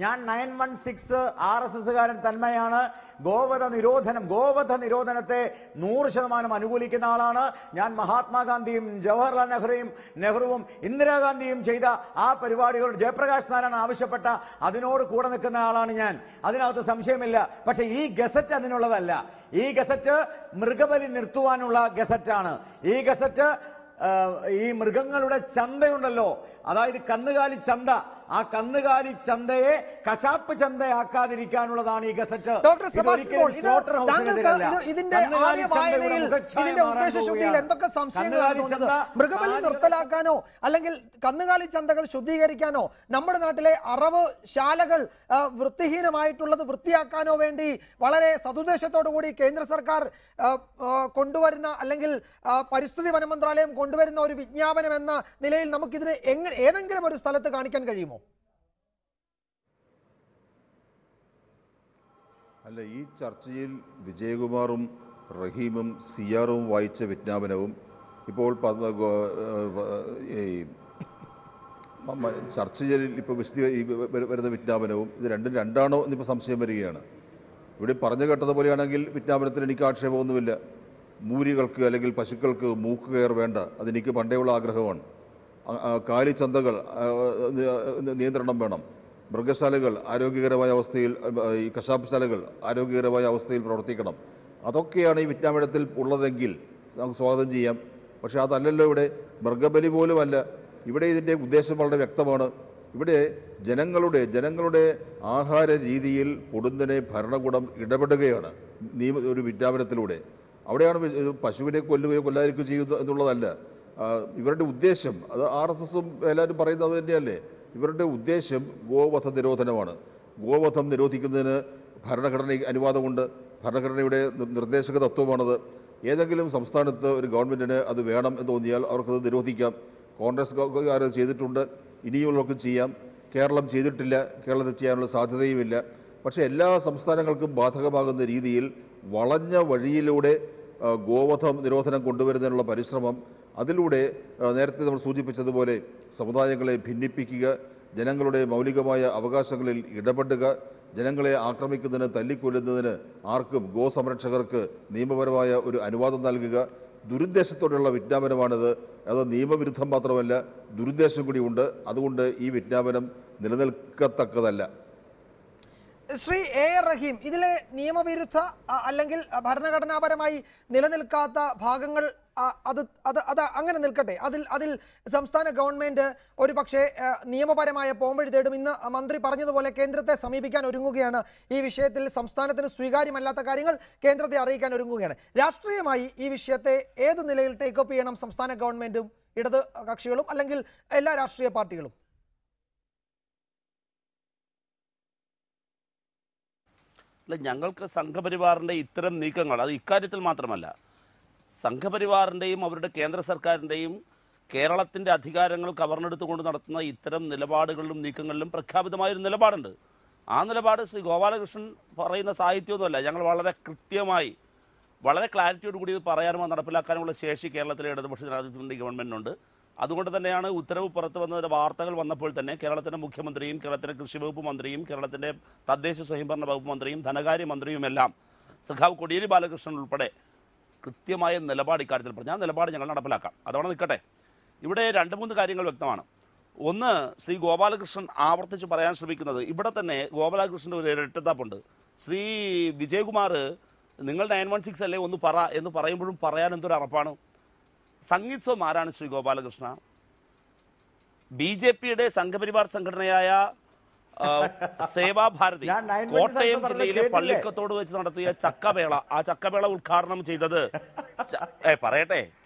ഞാൻ 916 RSSകാരൻ തന്മയാണ്. ഗോവധ നിരോധനത്തെ 100% അനുകൂലിക്കുന്ന ആളാണ് ഞാൻ. മഹാത്മാഗാന്ധിയും ജവഹർലാൽ നെഹ്റുവും ഇന്ദിരാഗാന്ധിയും ചെയ്ത ആ പരിപാടികൾ ജയപ്രകാശ് നാരായണൻ ആവശ്യപ്പെട്ട അതിനോട് കൂടെ നിൽക്കുന്ന ആളാണ് ഞാൻ. അതിനകത്ത് സംശയമില്ല. പക്ഷെ ഈ ഗസറ്റ് അതിനുള്ളതല്ല. ഈ ഗസറ്റ് മൃഗബലി നിർത്തുവാനുള്ള ഗസറ്റാണ്. ഈ ഗസറ്റ് ഈ മൃഗങ്ങളുടെ ചന്തയുണ്ടല്ലോ, അതായത് കന്നുകാലി ചന്ത, ആ കന്നുകാലി ചന്തയെ കശാപ്പ് ചന്തയാക്കാതിരിക്കാനുള്ളതാണ് ഈ ഗസറ്റ്. ഡോക്ടർ സെബാസ്റ്റ്യൻ പോൾ, ഇതിന്റെ ആദ്യ വായനയിൽ ഇതിന്റെ ഉദ്ദേശശുദ്ധിയിൽ എന്തൊക്കെ സംശയങ്ങളാണ് തോന്നുന്നത്? മൃഗബലി നിർത്തലാക്കാനോ അല്ലെങ്കിൽ കന്നുകാലി ചന്തകൾ ശുദ്ധീകരിക്കാനോ നമ്മുടെ നാട്ടിലെ അറവ് ശാലകൾ വൃത്തിഹീനമായിട്ടുള്ളത് വൃത്തിയാക്കാനോ വേണ്ടി വളരെ സതുദ്ദേശത്തോടു കൂടി കേന്ദ്ര സർക്കാർ കൊണ്ടുവരുന്ന അല്ലെങ്കിൽ പരിസ്ഥിതി വന മന്ത്രാലയം കൊണ്ടുവരുന്ന ഒരു വിജ്ഞാപനം എന്ന നിലയിൽ നമുക്കിതിനെ ഏതെങ്കിലും ഒരു സ്ഥലത്ത് കാണിക്കാൻ കഴിയുമോ? അല്ല, ഈ ചർച്ചയിൽ വിജയകുമാറും റഹീമും സിയാറും വായിച്ച വിജ്ഞാപനവും ഇപ്പോൾ ചർച്ചയിൽ ഇപ്പോൾ വരുന്ന വിജ്ഞാപനവും ഇത് രണ്ടാണോ എന്നിപ്പോൾ സംശയം വരികയാണ്. ഇവിടെ പറഞ്ഞു കേട്ടതുപോലെയാണെങ്കിൽ വിജ്ഞാപനത്തിൽ എനിക്ക് ആക്ഷേപമൊന്നുമില്ല. മൂരികൾക്ക് അല്ലെങ്കിൽ പശുക്കൾക്ക് മൂക്ക് കയർ വേണ്ട, അതെനിക്ക് പണ്ടേയുള്ള ആഗ്രഹമാണ്. കാലിച്ചന്തകൾ നിയന്ത്രണം വേണം. മൃഗശാലകൾ ആരോഗ്യകരമായ അവസ്ഥയിൽ, ഈ കശാപ്പ് ശാലകൾ ആരോഗ്യകരമായ അവസ്ഥയിൽ പ്രവർത്തിക്കണം. അതൊക്കെയാണ് ഈ വിജ്ഞാപനത്തിൽ ഉള്ളതെങ്കിൽ നമുക്ക് സ്വാഗതം ചെയ്യാം. പക്ഷെ അതല്ലല്ലോ ഇവിടെ. മൃഗബലി പോലുമല്ല ഇവിടെ. ഇതിൻ്റെ ഉദ്ദേശം വളരെ വ്യക്തമാണ്. ഇവിടെ ജനങ്ങളുടെ ആഹാര രീതിയിൽ പൊടുന്നനെ ഭരണകൂടം ഇടപെടുകയാണ് ഒരു വിജ്ഞാപനത്തിലൂടെ. അവിടെയാണ് പശുവിനെ കൊല്ലുകയോ കൊല്ലാതിരിക്കുകയോ ചെയ്യുന്നത് എന്നുള്ളതല്ല ഇവരുടെ ഉദ്ദേശം. അത് RSSും എല്ലാവരും പറയുന്നത് അത് തന്നെയല്ലേ. ഇവരുടെ ഉദ്ദേശം ഗോവധ നിരോധനമാണ്. ഗോവധം നിരോധിക്കുന്നതിന് ഭരണഘടനയ്ക്ക് അനുവാദമുണ്ട്. ഭരണഘടനയുടെ നിർദ്ദേശക തത്വമാണത്. ഏതെങ്കിലും സംസ്ഥാനത്ത് ഒരു ഗവൺമെൻറ്റിന് അത് വേണം എന്ന് തോന്നിയാൽ അവർക്കത് നിരോധിക്കാം. കോൺഗ്രസ്സുകാർ ചെയ്തിട്ടുണ്ട്, ഇനിയുള്ളവർക്ക് ചെയ്യാം. കേരളം ചെയ്തിട്ടില്ല, കേരളത്തിൽ ചെയ്യാനുള്ള സാധ്യതയുമില്ല. പക്ഷേ എല്ലാ സംസ്ഥാനങ്ങൾക്കും ബാധകമാകുന്ന രീതിയിൽ വളഞ്ഞ വഴിയിലൂടെ ഗോവധം നിരോധനം കൊണ്ടുവരുന്നതിനുള്ള പരിശ്രമം, അതിലൂടെ നേരത്തെ നമ്മൾ സൂചിപ്പിച്ചതുപോലെ സമുദായങ്ങളെ ഭിന്നിപ്പിക്കുക, ജനങ്ങളുടെ മൗലികമായ അവകാശങ്ങളിൽ ഇടപെടുക, ജനങ്ങളെ ആക്രമിക്കുന്നതിന് തല്ലിക്കൊല്ലുന്നതിന് ആർക്കും ഗോസംരക്ഷകർക്ക് നിയമപരമായ ഒരു അനുവാദം നൽകുക, ദുരുദ്ദേശത്തോടെയുള്ള വിജ്ഞാപനമാണിത്. അത് നിയമവിരുദ്ധം മാത്രമല്ല, ദുരുദ്ദേശം കൂടിയുണ്ട്. അതുകൊണ്ട് ഈ വിജ്ഞാപനം നിലനിൽക്കത്തക്കതല്ല. ശ്രീ AR റഹീം, ഇതിലെ നിയമവിരുദ്ധ അല്ലെങ്കിൽ ഭരണഘടനാപരമായി നിലനിൽക്കാത്ത ഭാഗങ്ങൾ അത് അങ്ങനെ നിൽക്കട്ടെ. അതിൽ സംസ്ഥാന ഗവൺമെന്റ് ഒരു പക്ഷേ നിയമപരമായ പോംവഴി തേടും. ഇന്ന് മന്ത്രി പറഞ്ഞതുപോലെ കേന്ദ്രത്തെ സമീപിക്കാൻ ഒരുങ്ങുകയാണ്. ഈ വിഷയത്തിൽ സംസ്ഥാനത്തിന് സ്വീകാര്യമല്ലാത്ത കാര്യങ്ങൾ കേന്ദ്രത്തെ അറിയിക്കാൻ ഒരുങ്ങുകയാണ്. രാഷ്ട്രീയമായി ഈ വിഷയത്തെ ഏത് നിലയിൽ ടേക്കപ്പ് ചെയ്യണം സംസ്ഥാന ഗവൺമെന്റും ഇടത് കക്ഷികളും അല്ലെങ്കിൽ എല്ലാ രാഷ്ട്രീയ പാർട്ടികളും? ഞങ്ങൾക്ക് സംഘപരിവാറിൻ്റെ ഇത്തരം നീക്കങ്ങൾ, അത് ഇക്കാര്യത്തിൽ മാത്രമല്ല, സംഘപരിവാറിൻ്റെയും അവരുടെ കേന്ദ്ര സർക്കാരിൻ്റെയും കേരളത്തിൻ്റെ അധികാരങ്ങൾ കവർന്നെടുത്തുകൊണ്ട് നടത്തുന്ന ഇത്തരം നിലപാടുകളിലും നീക്കങ്ങളിലും പ്രഖ്യാപിതമായൊരു നിലപാടുണ്ട്. ആ നിലപാട് ശ്രീ ഗോപാലകൃഷ്ണൻ പറയുന്ന സാഹിത്യമൊന്നുമല്ല. ഞങ്ങൾ വളരെ കൃത്യമായി വളരെ ക്ലാരിറ്റിയോട് കൂടി ഇത് പറയാനും നടപ്പിലാക്കാനുമുള്ള ശേഷി കേരളത്തിലെ ഇടതുപക്ഷ ജനാധിപത്യ ഗവൺമെൻറ്റിനുണ്ട്. അതുകൊണ്ട് തന്നെയാണ് ഉത്തരവ് പുറത്തു വന്ന വാർത്തകൾ വന്നപ്പോൾ തന്നെ കേരളത്തിൻ്റെ മുഖ്യമന്ത്രിയും കേരളത്തിൻ്റെ കൃഷി വകുപ്പ് മന്ത്രിയും കേരളത്തിൻ്റെ തദ്ദേശ സ്വയംഭരണ വകുപ്പ് മന്ത്രിയും ധനകാര്യ മന്ത്രിയുമെല്ലാം സഖാവ് കോടിയേരി ബാലകൃഷ്ണൻ ഉൾപ്പെടെ കൃത്യമായ നിലപാട് ഇക്കാര്യത്തിൽ പറഞ്ഞു. ആ നിലപാട് ഞങ്ങൾ നടപ്പിലാക്കാം. അതവിടെ നിൽക്കട്ടെ. ഇവിടെ 2-3 കാര്യങ്ങൾ വ്യക്തമാണ്. ഒന്ന്, ശ്രീ ഗോപാലകൃഷ്ണൻ ആവർത്തിച്ച് പറയാൻ ശ്രമിക്കുന്നത്, ഇവിടെ തന്നെ ഗോപാലകൃഷ്ണൻ്റെ ഒരു ഇരട്ടത്താപ്പുണ്ട്. ശ്രീ വിജയകുമാർ നിങ്ങൾ 916 അല്ലേ ഒന്ന് പറ എന്ന് പറയുമ്പോഴും പറയാൻ എന്തൊരു അറപ്പാണ്. സംഗീത്സവം ആരാണ് ശ്രീ ഗോപാലകൃഷ്ണ? BJPയുടെ സംഘപരിവാർ സംഘടനയായ സേവാഭാരതി കോട്ടയം ജില്ലയിലെ പള്ളിക്കത്തോട് വെച്ച് നടത്തിയ ചക്കമേള, ആ ചക്കമേള ഉദ്ഘാടനം ചെയ്തത്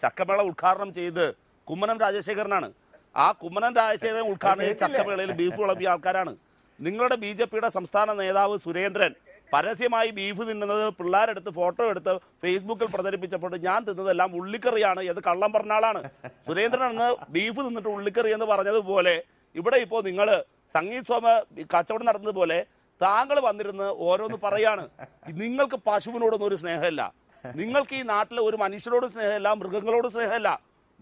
ചക്കമേള ഉദ്ഘാടനം ചെയ്ത് കുമ്മനം രാജശേഖരനാണ്. ആ കുമ്മനം രാജശേഖരൻ ഉദ്ഘാടനം ചെയ്ത ചക്കമേളയിൽ ബീഫ് വിളമ്പിയ ആൾക്കാരാണ്. നിങ്ങളുടെ BJPയുടെ സംസ്ഥാന നേതാവ് സുരേന്ദ്രൻ പരസ്യമായി ബീഫ് തിന്നുന്നത് പിള്ളേരെടുത്ത് ഫോട്ടോ എടുത്ത് ഫേസ്ബുക്കിൽ പ്രചരിപ്പിച്ചപ്പോൾ ഞാൻ തിന്നതെല്ലാം ഉള്ളിക്കറിയാണ് എന്ന് കള്ളം പറഞ്ഞ ആളാണ് സുരേന്ദ്രൻ. അന്ന് ബീഫ് തിന്നിട്ട് ഉള്ളിക്കറി എന്ന് പറഞ്ഞതുപോലെ ഇവിടെ ഇപ്പോൾ നിങ്ങൾ സംഗീത് സോമ കച്ചവടം നടത്തുന്നത് പോലെ താങ്കൾ വന്നിരുന്ന് ഓരോന്ന് പറയാണ്. നിങ്ങൾക്ക് പശുവിനോടൊന്നും ഒരു സ്നേഹമില്ല, നിങ്ങൾക്ക് ഈ നാട്ടിലെ ഒരു മനുഷ്യരോട് സ്നേഹമില്ല, മൃഗങ്ങളോട് സ്നേഹമില്ല.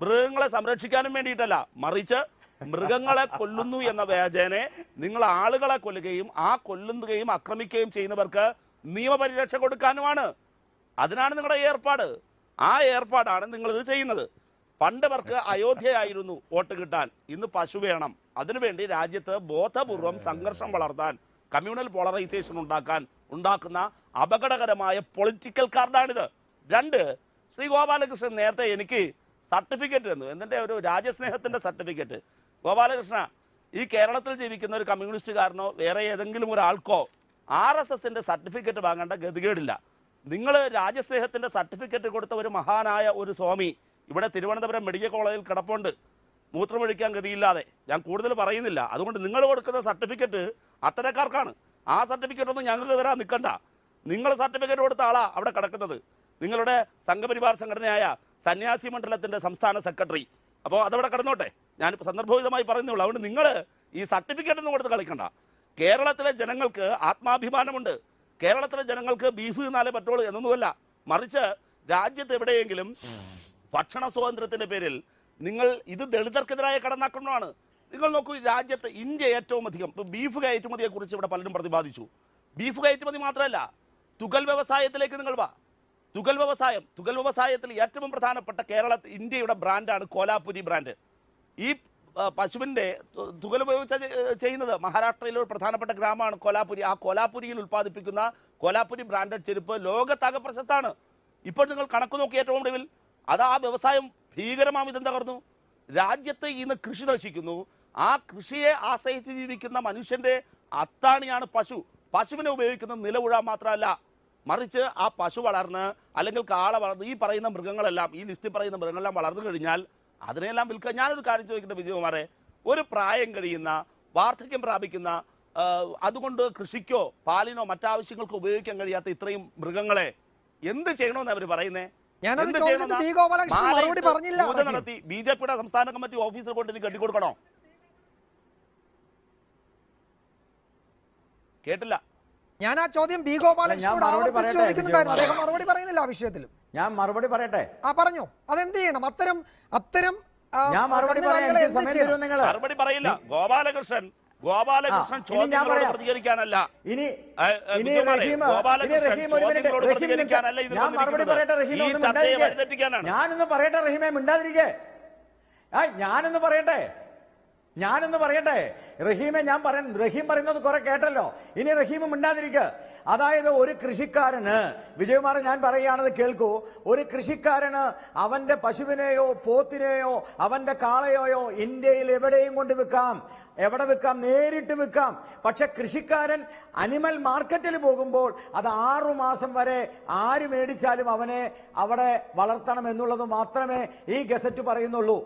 മൃഗങ്ങളെ സംരക്ഷിക്കാനും വേണ്ടിയിട്ടല്ല, മറിച്ച് മൃഗങ്ങളെ കൊല്ലുന്നു എന്ന വ്യാജേനെ നിങ്ങൾ ആളുകളെ കൊല്ലുകയും ആ കൊല്ലുകയും ആക്രമിക്കുകയും ചെയ്യുന്നവർക്ക് നിയമപരിരക്ഷ കൊടുക്കാനുമാണ്. അതിനാണ് നിങ്ങളുടെ ഏർപ്പാട്. ആ ഏർപ്പാടാണ് നിങ്ങളിത് ചെയ്യുന്നത്. പണ്ടവർക്ക് അയോധ്യയായിരുന്നു വോട്ട് കിട്ടാൻ, ഇന്ന് പശു വേണം. അതിനുവേണ്ടി രാജ്യത്ത് ബോധപൂർവം സംഘർഷം വളർത്താൻ, കമ്മ്യൂണൽ പോളറൈസേഷൻ ഉണ്ടാക്കുന്ന അപകടകരമായ പൊളിറ്റിക്കൽ കാർഡാണിത്. 2, ശ്രീ ഗോപാലകൃഷ്ണൻ നേരത്തെ എനിക്ക് സർട്ടിഫിക്കറ്റ് തന്നു, എന്നിട്ട് ഒരു രാജ്യസ്നേഹത്തിൻ്റെ സർട്ടിഫിക്കറ്റ്. ഗോപാലകൃഷ്ണ, ഈ കേരളത്തിൽ ജീവിക്കുന്ന ഒരു കമ്മ്യൂണിസ്റ്റുകാരനോ വേറെ ഏതെങ്കിലും ഒരാൾക്കോ RSSൻ്റെ സർട്ടിഫിക്കറ്റ് വാങ്ങേണ്ട ഗതികേടില്ല. നിങ്ങൾ രാജ്യസ്നേഹത്തിൻ്റെ സർട്ടിഫിക്കറ്റ് കൊടുത്ത ഒരു മഹാനായ ഒരു സ്വാമി ഇവിടെ തിരുവനന്തപുരം മെഡിക്കൽ കോളേജിൽ കിടപ്പുണ്ട്, മൂത്രമൊഴിക്കാൻ ഗതിയില്ലാതെ. ഞാൻ കൂടുതൽ പറയുന്നില്ല. അതുകൊണ്ട് നിങ്ങൾ കൊടുക്കുന്ന സർട്ടിഫിക്കറ്റ് അത്തരക്കാർക്കാണ്. ആ സർട്ടിഫിക്കറ്റ് ഒന്നും ഞങ്ങൾക്ക് തരാൻ നിൽക്കണ്ട. നിങ്ങൾ സർട്ടിഫിക്കറ്റ് കൊടുത്ത ആളാ അവിടെ കിടക്കുന്നത്, നിങ്ങളുടെ സംഘപരിവാർ സംഘടനയായ സന്യാസി മണ്ഡലത്തിൻ്റെ സംസ്ഥാന സെക്രട്ടറി. അപ്പോൾ അതവിടെ കിടന്നോട്ടെ, ഞാനിപ്പോൾ സന്ദർഭോചിതമായി പറയുന്നുള്ളൂ. അതുകൊണ്ട് നിങ്ങൾ ഈ സർട്ടിഫിക്കറ്റ് ഒന്നും കൊടുത്ത് കളിക്കണ്ട. കേരളത്തിലെ ജനങ്ങൾക്ക് ആത്മാഭിമാനമുണ്ട്. കേരളത്തിലെ ജനങ്ങൾക്ക് ബീഫ് തിന്നാലേ പറ്റുള്ളൂ എന്നൊന്നുമല്ല, മറിച്ച് രാജ്യത്ത് എവിടെയെങ്കിലും ഭക്ഷണ സ്വാതന്ത്ര്യത്തിൻ്റെ പേരിൽ നിങ്ങൾ ഇത് ദളിതർക്കെതിരായ കടന്നാക്രമണമാണ്. നിങ്ങൾ നോക്കൂ, രാജ്യത്ത് ഇന്ത്യ ഏറ്റവും അധികം ഇപ്പോൾ ബീഫ് കയറ്റുമതിയെക്കുറിച്ച് ഇവിടെ പലരും പ്രതിപാദിച്ചു. ബീഫ് കയറ്റുമതി മാത്രമല്ല, തുകൽ വ്യവസായത്തിലേക്ക് നിങ്ങൾ വാ. തുകൽ വ്യവസായത്തിൽ ഏറ്റവും പ്രധാനപ്പെട്ട ഇന്ത്യയുടെ ബ്രാൻഡാണ് കോലാപുരി ബ്രാൻഡ്. ഈ പശുവിൻ്റെ തുകൽ ഉപയോഗിച്ച് ചെയ്യുന്നത് മഹാരാഷ്ട്രയിലെ ഒരു പ്രധാനപ്പെട്ട ഗ്രാമമാണ് കോലാപുരി. ആ കോലാപുരിയിൽ ഉൽപ്പാദിപ്പിക്കുന്ന കോലാപുരി ബ്രാൻഡഡ് ചെരുപ്പ് ലോകത്താകെ പ്രശസ്തമാണ്. ഇപ്പോൾ നിങ്ങൾ കണക്ക് നോക്കി ഏറ്റവും ഒടുവിൽ അത് ആ വ്യവസായം ഭീകരമാമിതം തകർന്നു. രാജ്യത്ത് ഇന്ന് കൃഷി നശിക്കുന്നു. ആ കൃഷിയെ ആശ്രയിച്ച് ജീവിക്കുന്ന മനുഷ്യൻ്റെ അത്താണിയാണ് പശു. പശുവിനെ ഉപയോഗിക്കുന്നത് നിലവുഴാൻ മാത്രമല്ല, മറിച്ച് ആ പശു വളർന്ന് അല്ലെങ്കിൽ കാള വളർന്ന് ഈ പറയുന്ന മൃഗങ്ങളെല്ലാം, ഈ ലിസ്റ്റിൽ പറയുന്ന മൃഗങ്ങളെല്ലാം വളർന്നു കഴിഞ്ഞാൽ അതിനെല്ലാം വിൽക്കുക. ഞാനൊരു കാര്യം ചോദിക്കട്ടെ വിജയകുമാറെ, ഒരു പ്രായം കഴിയുന്ന വാർദ്ധക്യം പ്രാപിക്കുന്ന അതുകൊണ്ട് കൃഷിക്കോ പാലിനോ മറ്റാവശ്യങ്ങൾക്കോ ഉപയോഗിക്കാൻ കഴിയാത്ത ഇത്രയും മൃഗങ്ങളെ എന്ത് ചെയ്യണമെന്ന് അവർ പറയുന്നേ? നടത്തി BJPയുടെ സംസ്ഥാന കമ്മിറ്റി ഓഫീസിൽ കൊണ്ട് എനിക്ക് കെട്ടിക്കൊടുക്കണോ? കേട്ടില്ല. ഞാൻ ആ ചോദ്യം ബി ഗോപാലകൃഷ്ണനോട് ആവർത്തിച്ച് ചോദിക്കുന്നുണ്ടായിരുന്നു. അദ്ദേഹം മറുപടി പറയുന്നില്ല ആ വിഷയത്തിലും. ഞാൻ മറുപടി പറയട്ടെ. പറഞ്ഞു. അതെന്ത് ചെയ്യണം? അത്തരം ഞാൻ മറുപടി പറയില്ല. ഗോപാലകൃഷ്ണൻ ചോദ്യങ്ങളോട് പ്രതികരിക്കാനല്ല, ഞാനൊന്ന് പറയട്ടെ റഹീമെ, മിണ്ടാതിരിക്കേ. ഞാനൊന്ന് പറയട്ടെ റഹീമെ, റഹീം പറയുന്നത് കുറെ കേട്ടല്ലോ, ഇനി റഹീം മിണ്ടാതിരിക്കുക. അതായത് ഒരു കൃഷിക്കാരന്, വിജയകുമാർ ഞാൻ പറയുകയാണത് കേൾക്കൂ, ഒരു കൃഷിക്കാരന് അവന്റെ പശുവിനെയോ പോത്തിനെയോ അവന്റെ കാളയോയോ ഇന്ത്യയിൽ എവിടെയും കൊണ്ട് വിൽക്കാം. എവിടെ വിൽക്കാം? നേരിട്ട് വിൽക്കാം. പക്ഷെ കൃഷിക്കാരൻ അനിമൽ മാർക്കറ്റിൽ പോകുമ്പോൾ അത് 6 മാസം വരെ ആര് മേടിച്ചാലും അവനെ അവിടെ വളർത്തണം എന്നുള്ളത് മാത്രമേ ഈ ഗസറ്റ് പറയുന്നുള്ളൂ.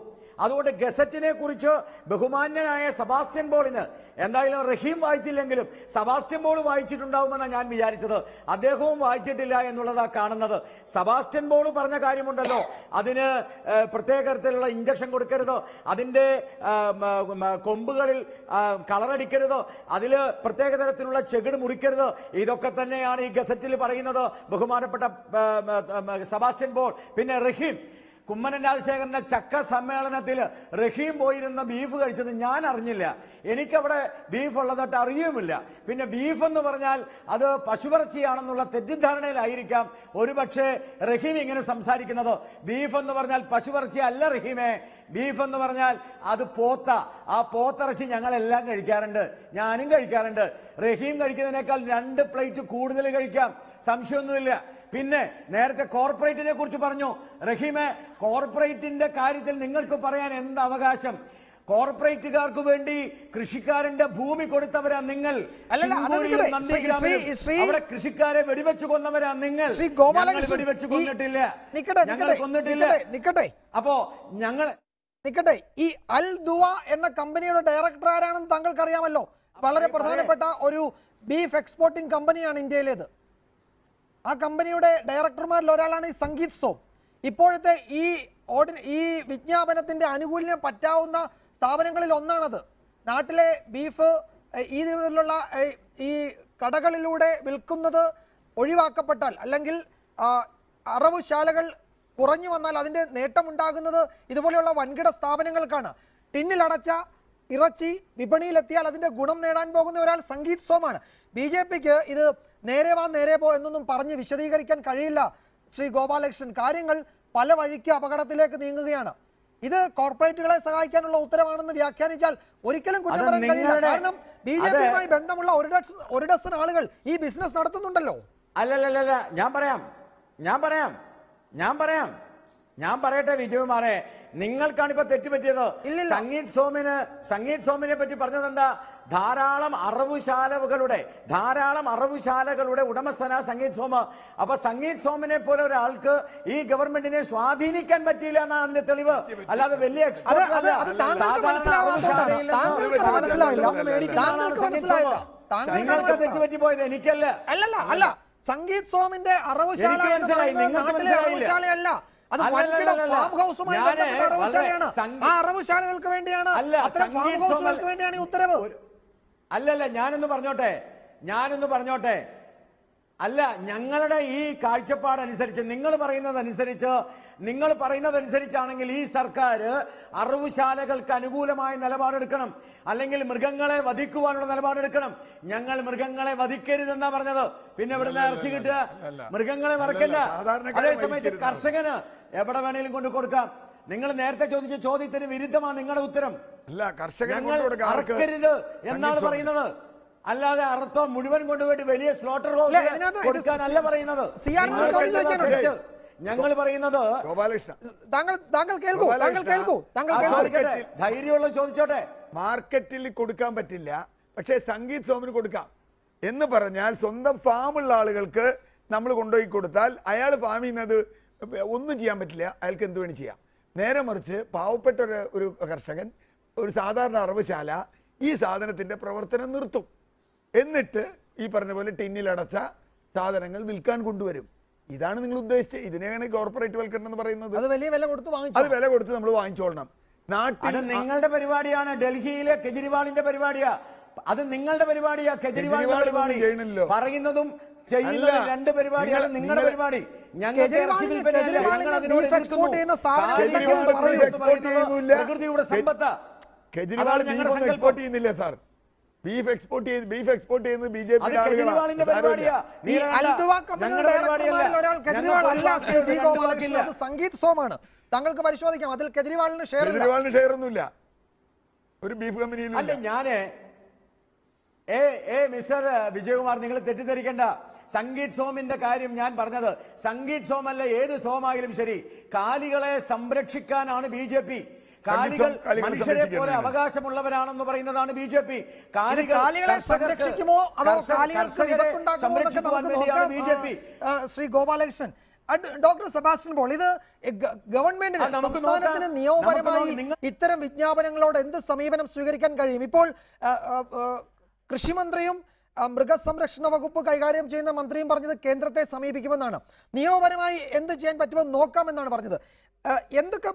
അതുകൊണ്ട് ഗസറ്റിനെ കുറിച്ച് ബഹുമാന്യനായ സെബാസ്റ്റ്യൻ പോളിന് എന്തായാലും റഹീം വായിച്ചില്ലെങ്കിലും സെബാസ്റ്റ്യൻ പോൾ വായിച്ചിട്ടുണ്ടാവുമെന്നാണ് ഞാൻ വിചാരിച്ചത്. അദ്ദേഹവും വായിച്ചിട്ടില്ല എന്നുള്ളതാണ് കാണുന്നത്. സെബാസ്റ്റ്യൻ പോൾ പറഞ്ഞ കാര്യമുണ്ടല്ലോ, അതിന് പ്രത്യേക തരത്തിലുള്ള ഇഞ്ചക്ഷൻ കൊടുക്കരുത്, അതിൻ്റെ കൊമ്പുകളിൽ കളറടിക്കരുത്, അതിൽ പ്രത്യേക തരത്തിലുള്ള ചെകിട് മുറിക്കരുത്. ഇതൊക്കെ തന്നെയാണ് ഈ ഗസറ്റിൽ പറയുന്നത് ബഹുമാനപ്പെട്ട സെബാസ്റ്റ്യൻ പോൾ. പിന്നെ റഹീം, കുമ്മനം രാജശേഖരന്റെ ചക്ക സമ്മേളനത്തിൽ റഹീം പോയിരുന്ന ബീഫ് കഴിച്ചത് ഞാൻ അറിഞ്ഞില്ല. എനിക്കവിടെ ബീഫ് ഉള്ളതായിട്ട് അറിയുമില്ല. പിന്നെ ബീഫ് എന്ന് പറഞ്ഞാൽ അത് പശുവിറച്ചിയാണെന്നുള്ള തെറ്റിദ്ധാരണയിലായിരിക്കാം ഒരുപക്ഷെ റഹീം ഇങ്ങനെ സംസാരിക്കുന്നത്. ബീഫ് എന്ന് പറഞ്ഞാൽ പശുവിറച്ചി അല്ല റഹീമേ, ബീഫ് എന്ന് പറഞ്ഞാൽ അത് പോത്ത. ആ പോത്തിറച്ചി ഞങ്ങളെല്ലാം കഴിക്കാറുണ്ട്, ഞാനും കഴിക്കാറുണ്ട്. റഹീം കഴിക്കുന്നതിനേക്കാൾ 2 പ്ലേറ്റ് കൂടുതൽ കഴിക്കാം, സംശയമൊന്നുമില്ല. പിന്നെ നേരത്തെ കോർപ്പറേറ്റിനെ കുറിച്ച് പറഞ്ഞു റഹീമെ, കോർപ്പറേറ്റിന്റെ കാര്യത്തിൽ നിങ്ങൾക്ക് പറയാൻ എന്ത് അവകാശം? കോർപ്പറേറ്റുകാർക്ക് വേണ്ടി കൃഷിക്കാരന്റെ ഭൂമി കൊടുത്തവരാ നിങ്ങൾ. അവിടെ കൃഷിക്കാരെ വെടിവെച്ചു കൊന്നവരാ നിങ്ങൾ. വെടിവെച്ചു കൊന്നിട്ടില്ല, അപ്പോ ഞങ്ങൾ നിക്കട്ടെ. ഈ അൽ ദുവ എന്ന കമ്പനിയുടെ ഡയറക്ടർ ആരാണെന്ന് താങ്കൾക്ക് അറിയാമല്ലോ. വളരെ പ്രധാനപ്പെട്ട ഒരു ബീഫ് എക്സ്പോർട്ടിംഗ് കമ്പനിയാണ് ഇന്ത്യയിലേത്. ആ കമ്പനിയുടെ ഡയറക്ടർമാരിൽ ഒരാളാണ് ഈ സംഗീത് സോം. ഇപ്പോഴത്തെ ഈ വിജ്ഞാപനത്തിന്റെ ആനുകൂല്യം പറ്റാവുന്ന സ്ഥാപനങ്ങളിൽ ഒന്നാണത്. നാട്ടിലെ ബീഫ് ഈ രീതിയിലുള്ള ഈ കടകളിലൂടെ വിൽക്കുന്നത് ഒഴിവാക്കപ്പെട്ടാൽ, അല്ലെങ്കിൽ അറവുശാലകൾ കുറഞ്ഞു വന്നാൽ അതിന്റെ നേട്ടമുണ്ടാകുന്നത് ഇതുപോലെയുള്ള വൻകിട സ്ഥാപനങ്ങൾക്കാണ്. ടിന്നിലടച്ച ഇറച്ചി വിപണിയിലെത്തിയാൽ അതിന്റെ ഗുണം നേടാൻ പോകുന്ന ഒരാൾ സംഗീത് സോമാണ്. BJPക്ക് ഇത് നേരെ വാ നേരെ പോ എന്നൊന്നും പറഞ്ഞ് വിശദീകരിക്കാൻ കഴിയില്ല ശ്രീ ഗോപാലകൃഷ്ണൻ. കാര്യങ്ങൾ പല വഴിക്ക് അപകടത്തിലേക്ക് നീങ്ങുകയാണ്. ഇത് കോർപ്പറേറ്റുകളെ സഹായിക്കാനുള്ള ഉത്തരവാണെന്ന് വ്യാഖ്യാനിച്ചാൽ ഒരിക്കലും കുറ്റം പറയാൻ കഴിയില്ല. കാരണം BJPയുമായി ബന്ധമുള്ള ഒരു ഡസൻ ആളുകൾ ഈ ബിസിനസ് നടത്തുന്നുണ്ടല്ലോ. അല്ലല്ലല്ല, ഞാൻ പറയട്ടെ വിജയകുമാറെ, നിങ്ങൾക്കാണ് ഇപ്പൊ തെറ്റുപറ്റിയത്. സംഗീത് സോമിനെ പറ്റി പറഞ്ഞത് എന്താ? ധാരാളം അറവുശാലകളുടെ ഉടമസ്ഥന സംഗീത് സോമ. അപ്പൊ സംഗീത് സോമിനെ പോലെ ഒരാൾക്ക് ഈ ഗവൺമെന്റിനെ സ്വാധീനിക്കാൻ പറ്റിയില്ല എന്നാണ് അതിന്റെ തെളിവ്. അല്ലാതെ വലിയ നിങ്ങൾക്ക് തെറ്റുപറ്റിപ്പോയത്, എനിക്കല്ല. അല്ല, സംഗീത് സോമിന്റെ അറവുശാലയല്ല, അത് വൻകിട ഫാം ഹൗസുമായി ബന്ധപ്പെട്ട അറവുശാലയാണ്. ആ അറവുശാലകൾക്ക് വേണ്ടിയാണ്, അത്തരം ഫാം ഹൗസുകൾക്ക് വേണ്ടിയാണ് ഈ ഉത്തരവ്. അല്ലല്ല, ഞാനൊന്ന് പറഞ്ഞോട്ടെ. അല്ല, ഞങ്ങളുടെ ഈ കാഴ്ചപ്പാടനുസരിച്ച്, നിങ്ങൾ പറയുന്നതനുസരിച്ചാണെങ്കിൽ ഈ സർക്കാർ അറവുശാലകൾക്ക് അനുകൂലമായ നിലപാടെടുക്കണം, അല്ലെങ്കിൽ മൃഗങ്ങളെ വധിക്കുവാനുള്ള നിലപാടെടുക്കണം. ഞങ്ങൾ മൃഗങ്ങളെ വധിക്കരുതെന്നാ പറഞ്ഞത്. പിന്നെ ഇവിടുന്ന് ഇറച്ചി കിട്ടുക, മൃഗങ്ങളെ വറക്കല്ല. അതേസമയത്ത് കർഷകന് എവിടെ വേണേലും കൊണ്ട് കൊടുക്കാം. നിങ്ങൾ നേരത്തെ ചോദിച്ച ചോദ്യത്തിന് വിരുദ്ധമാണ് നിങ്ങളുടെ ഉത്തരം. ഞങ്ങൾ അറക്കരുത് എന്നാണ് പറയുന്നത്, അല്ലാതെ അർത്ഥം മുഴുവൻ കൊണ്ടുപോയിട്ട് വലിയ സ്ലോട്ടർ ഹൗസ് കൊടുക്കാനല്ല പറയുന്നത്. ഞങ്ങൾ പറയുന്നത് ധൈര്യമുള്ള ചോദിച്ചോട്ടെ. മാർക്കറ്റിൽ കൊടുക്കാൻ പറ്റില്ല, പക്ഷേ സംഗീത് സോമിന് കൊടുക്കാം എന്ന് പറഞ്ഞാൽ സ്വന്തം ഫാമുള്ള ആളുകൾക്ക് നമ്മൾ കൊണ്ടുപോയി കൊടുത്താൽ അയാൾ ഫാമിൽ നിന്നത് ഒന്നും ചെയ്യാൻ പറ്റില്ല, അയാൾക്ക് എന്ത് വേണം ചെയ്യാം. നേരെ മറിച്ച് പാവപ്പെട്ട ഒരു കർഷകൻ, ഒരു സാധാരണ അറവുശാല ഈ സാധനത്തിന്റെ പ്രവർത്തനം നിർത്തും. എന്നിട്ട് ഈ പറഞ്ഞ പോലെ ടിന്നിലടച്ച സാധനങ്ങൾ വിൽക്കാൻ കൊണ്ടുവരും. ഇതാണ് നിങ്ങൾ ഉദ്ദേശിച്ചത്. ഇതിനെയാണ് കോർപ്പറേറ്റ് വൽക്കരണം എന്ന് പറയുന്നത്. അത് വില കൊടുത്ത് നമ്മൾ വാങ്ങിച്ചോളണം. നാട്ടിൽ നിങ്ങളുടെ പരിപാടിയാണ്, ഡൽഹിയിലെ കെജ്രിവാളിന്റെ പരിപാടിയാ. അത് നിങ്ങളുടെ പരിപാടിയാ, കെജ്രിവാളിന്റെ പരിപാടി. പറയുന്നതും ചെയ്യുന്നതും 2 പരിപാടിയാണ് നിങ്ങളുടെ പരിപാടി. പ്രകൃതിയുടെ സമ്പത്ത് കെജ്രിവാൾ എക്സ്പോർട്ട് ചെയ്യുന്നില്ല സാർ. ബീഫ് എക്സ്പോർട്ട് ചെയ്യുന്നത് BJP സംഗീത് സോമാണ്. താങ്കൾക്ക് പരിശോധിക്കാം, അതിൽ കെജ്രിവാളിന് ഷെയർ ഒന്നുമില്ല ഒരു ബീഫ് കമ്പനിയിലും. അല്ല, മിസ്റ്റർ വിജയകുമാർ, നിങ്ങൾ തെറ്റിദ്ധരിക്കേണ്ട. സംഗീത് സോമിന്റെ കാര്യം ഞാൻ പറഞ്ഞത്, സംഗീത് സോമല്ല, ഏത് സോമായാലും ശരി, കാലികളെ സംരക്ഷിക്കാനാണ് BJP. കാലികൾ മനുഷ്യരെ പോലെ അവകാശമുള്ളവരാണെന്ന് പറയുന്നതാണ് BJP. സംരക്ഷിക്കുമോ അതോ കാലികൾക്ക് വിപത്തുണ്ടാക്കുമോ എന്നൊക്കെ നമുക്ക് നോക്കാം. ശ്രീ ഗോപാലകൃഷ്ണൻ, ഡോക്ടർ സെബാസ്റ്റ്യൻ പോൾ, ഇത് ഗവൺമെന്റിന് സംസ്ഥാനത്തിന് നിയമപരമായി ഇത്തരം വിജ്ഞാപനങ്ങളോട് എന്ത് സമീപനം സ്വീകരിക്കാൻ കഴിയും? ഇപ്പോൾ കൃഷിമന്ത്രിയും മൃഗസംരക്ഷണ വകുപ്പ് കൈകാര്യം ചെയ്യുന്ന മന്ത്രിയും പറഞ്ഞത് കേന്ദ്രത്തെ സമീപിക്കുമെന്നാണ്. നിയമപരമായി എന്ത് ചെയ്യാൻ പറ്റുമെന്ന് നോക്കാമെന്നാണ് പറഞ്ഞത്. എന്തൊക്കെ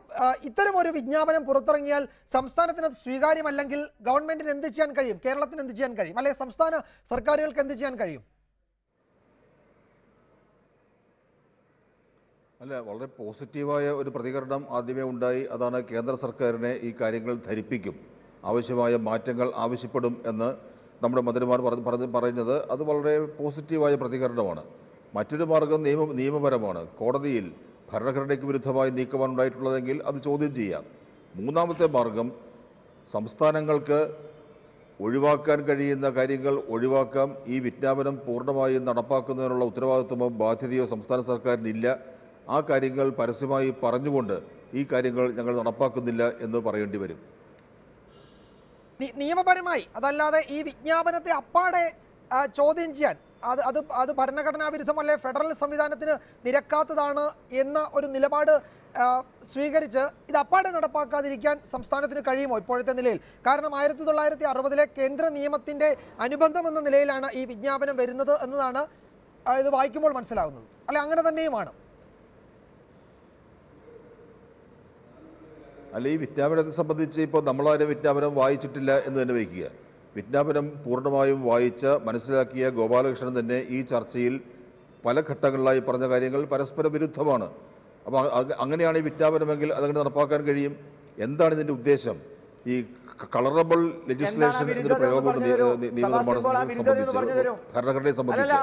ഇത്തരം ഒരു വിജ്ഞാപനം പുറത്തിറങ്ങിയാൽ സംസ്ഥാനത്തിന് സ്വീകാര്യമല്ലെങ്കിൽ ഗവൺമെന്റിന് എന്ത് ചെയ്യാൻ കഴിയും? കേരളത്തിന് എന്ത് ചെയ്യാൻ കഴിയും? അല്ലെങ്കിൽ സംസ്ഥാന സർക്കാരുകൾക്ക് എന്ത് ചെയ്യാൻ കഴിയും? അല്ല, വളരെ പോസിറ്റീവായ ഒരു പ്രതികരണം ആദ്യമേ ഉണ്ടായി. അതാണ് കേന്ദ്ര സർക്കാരിനെ ഈ കാര്യങ്ങൾ ധരിപ്പിക്കും, ആവശ്യമായ മാറ്റങ്ങൾ ആവശ്യപ്പെടും എന്ന് നമ്മുടെ മന്ത്രിമാർ പറയുന്നത്. അത് വളരെ പോസിറ്റീവായ പ്രതികരണമാണ്. മറ്റൊരു മാർഗം നിയമപരമാണ്. കോടതിയിൽ ഭരണഘടനയ്ക്ക് വിരുദ്ധമായി നീക്കമാണുണ്ടായിട്ടുള്ളതെങ്കിൽ അത് ചോദ്യം ചെയ്യാം. മൂന്നാമത്തെ മാർഗം സംസ്ഥാനങ്ങൾക്ക് ഒഴിവാക്കാൻ കഴിയുന്ന കാര്യങ്ങൾ ഒഴിവാക്കാം. ഈ വിജ്ഞാപനം പൂർണ്ണമായും നടപ്പാക്കുന്നതിനുള്ള ഉത്തരവാദിത്വമോ ബാധ്യതയോ സംസ്ഥാന സർക്കാരിനില്ല. ആ കാര്യങ്ങൾ പരസ്യമായി പറഞ്ഞുകൊണ്ട് ഈ കാര്യങ്ങൾ ഞങ്ങൾ നടപ്പാക്കുന്നില്ല എന്ന് പറയേണ്ടി വരും. നിയമപരമായി അതല്ലാതെ ഈ വിജ്ഞാപനത്തെ അപ്പാടെ ചോദ്യം ചെയ്യാൻ അത് ഭരണഘടനാ വിരുദ്ധമല്ലേ, ഫെഡറൽ സംവിധാനത്തിന് നിരക്കാത്തതാണ് എന്ന ഒരു നിലപാട് സ്വീകരിച്ച് ഇത് അപ്പാടെ നടപ്പാക്കാതിരിക്കാൻ സംസ്ഥാനത്തിന് കഴിയുമോ ഇപ്പോഴത്തെ നിലയിൽ? കാരണം 1960 കേന്ദ്ര നിയമത്തിന്റെ അനുബന്ധം എന്ന നിലയിലാണ് ഈ വിജ്ഞാപനം വരുന്നത് എന്നതാണ് ഇത് വായിക്കുമ്പോൾ മനസ്സിലാകുന്നത്. അല്ലെ, അങ്ങനെ തന്നെയുമാണ്? അല്ല, ഈ വിജ്ഞാപനത്തെ സംബന്ധിച്ച് ഇപ്പോൾ നമ്മളാരും വിജ്ഞാപനം വായിച്ചിട്ടില്ല എന്ന് തന്നെ വയ്ക്കുക. വിജ്ഞാപനം പൂർണ്ണമായും വായിച്ച് മനസ്സിലാക്കിയ ഗോപാലകൃഷ്ണൻ തന്നെ ഈ ചർച്ചയിൽ പല ഘട്ടങ്ങളിലായി പറഞ്ഞ കാര്യങ്ങൾ പരസ്പര വിരുദ്ധമാണ്. അപ്പോൾ അങ്ങനെയാണ് ഈ വിജ്ഞാപനമെങ്കിൽ അതങ്ങനെ നടപ്പാക്കാൻ കഴിയും. എന്താണ് ഇതിന്റെ ഉദ്ദേശം? ഈ കളറബിൾ ലെജിസ്ലേഷൻ എന്നൊരു പ്രയോഗമുണ്ട് നിയമനിർമ്മാണത്തെ സംബന്ധിച്ച്, ഭരണഘടനയെ സംബന്ധിച്ച്.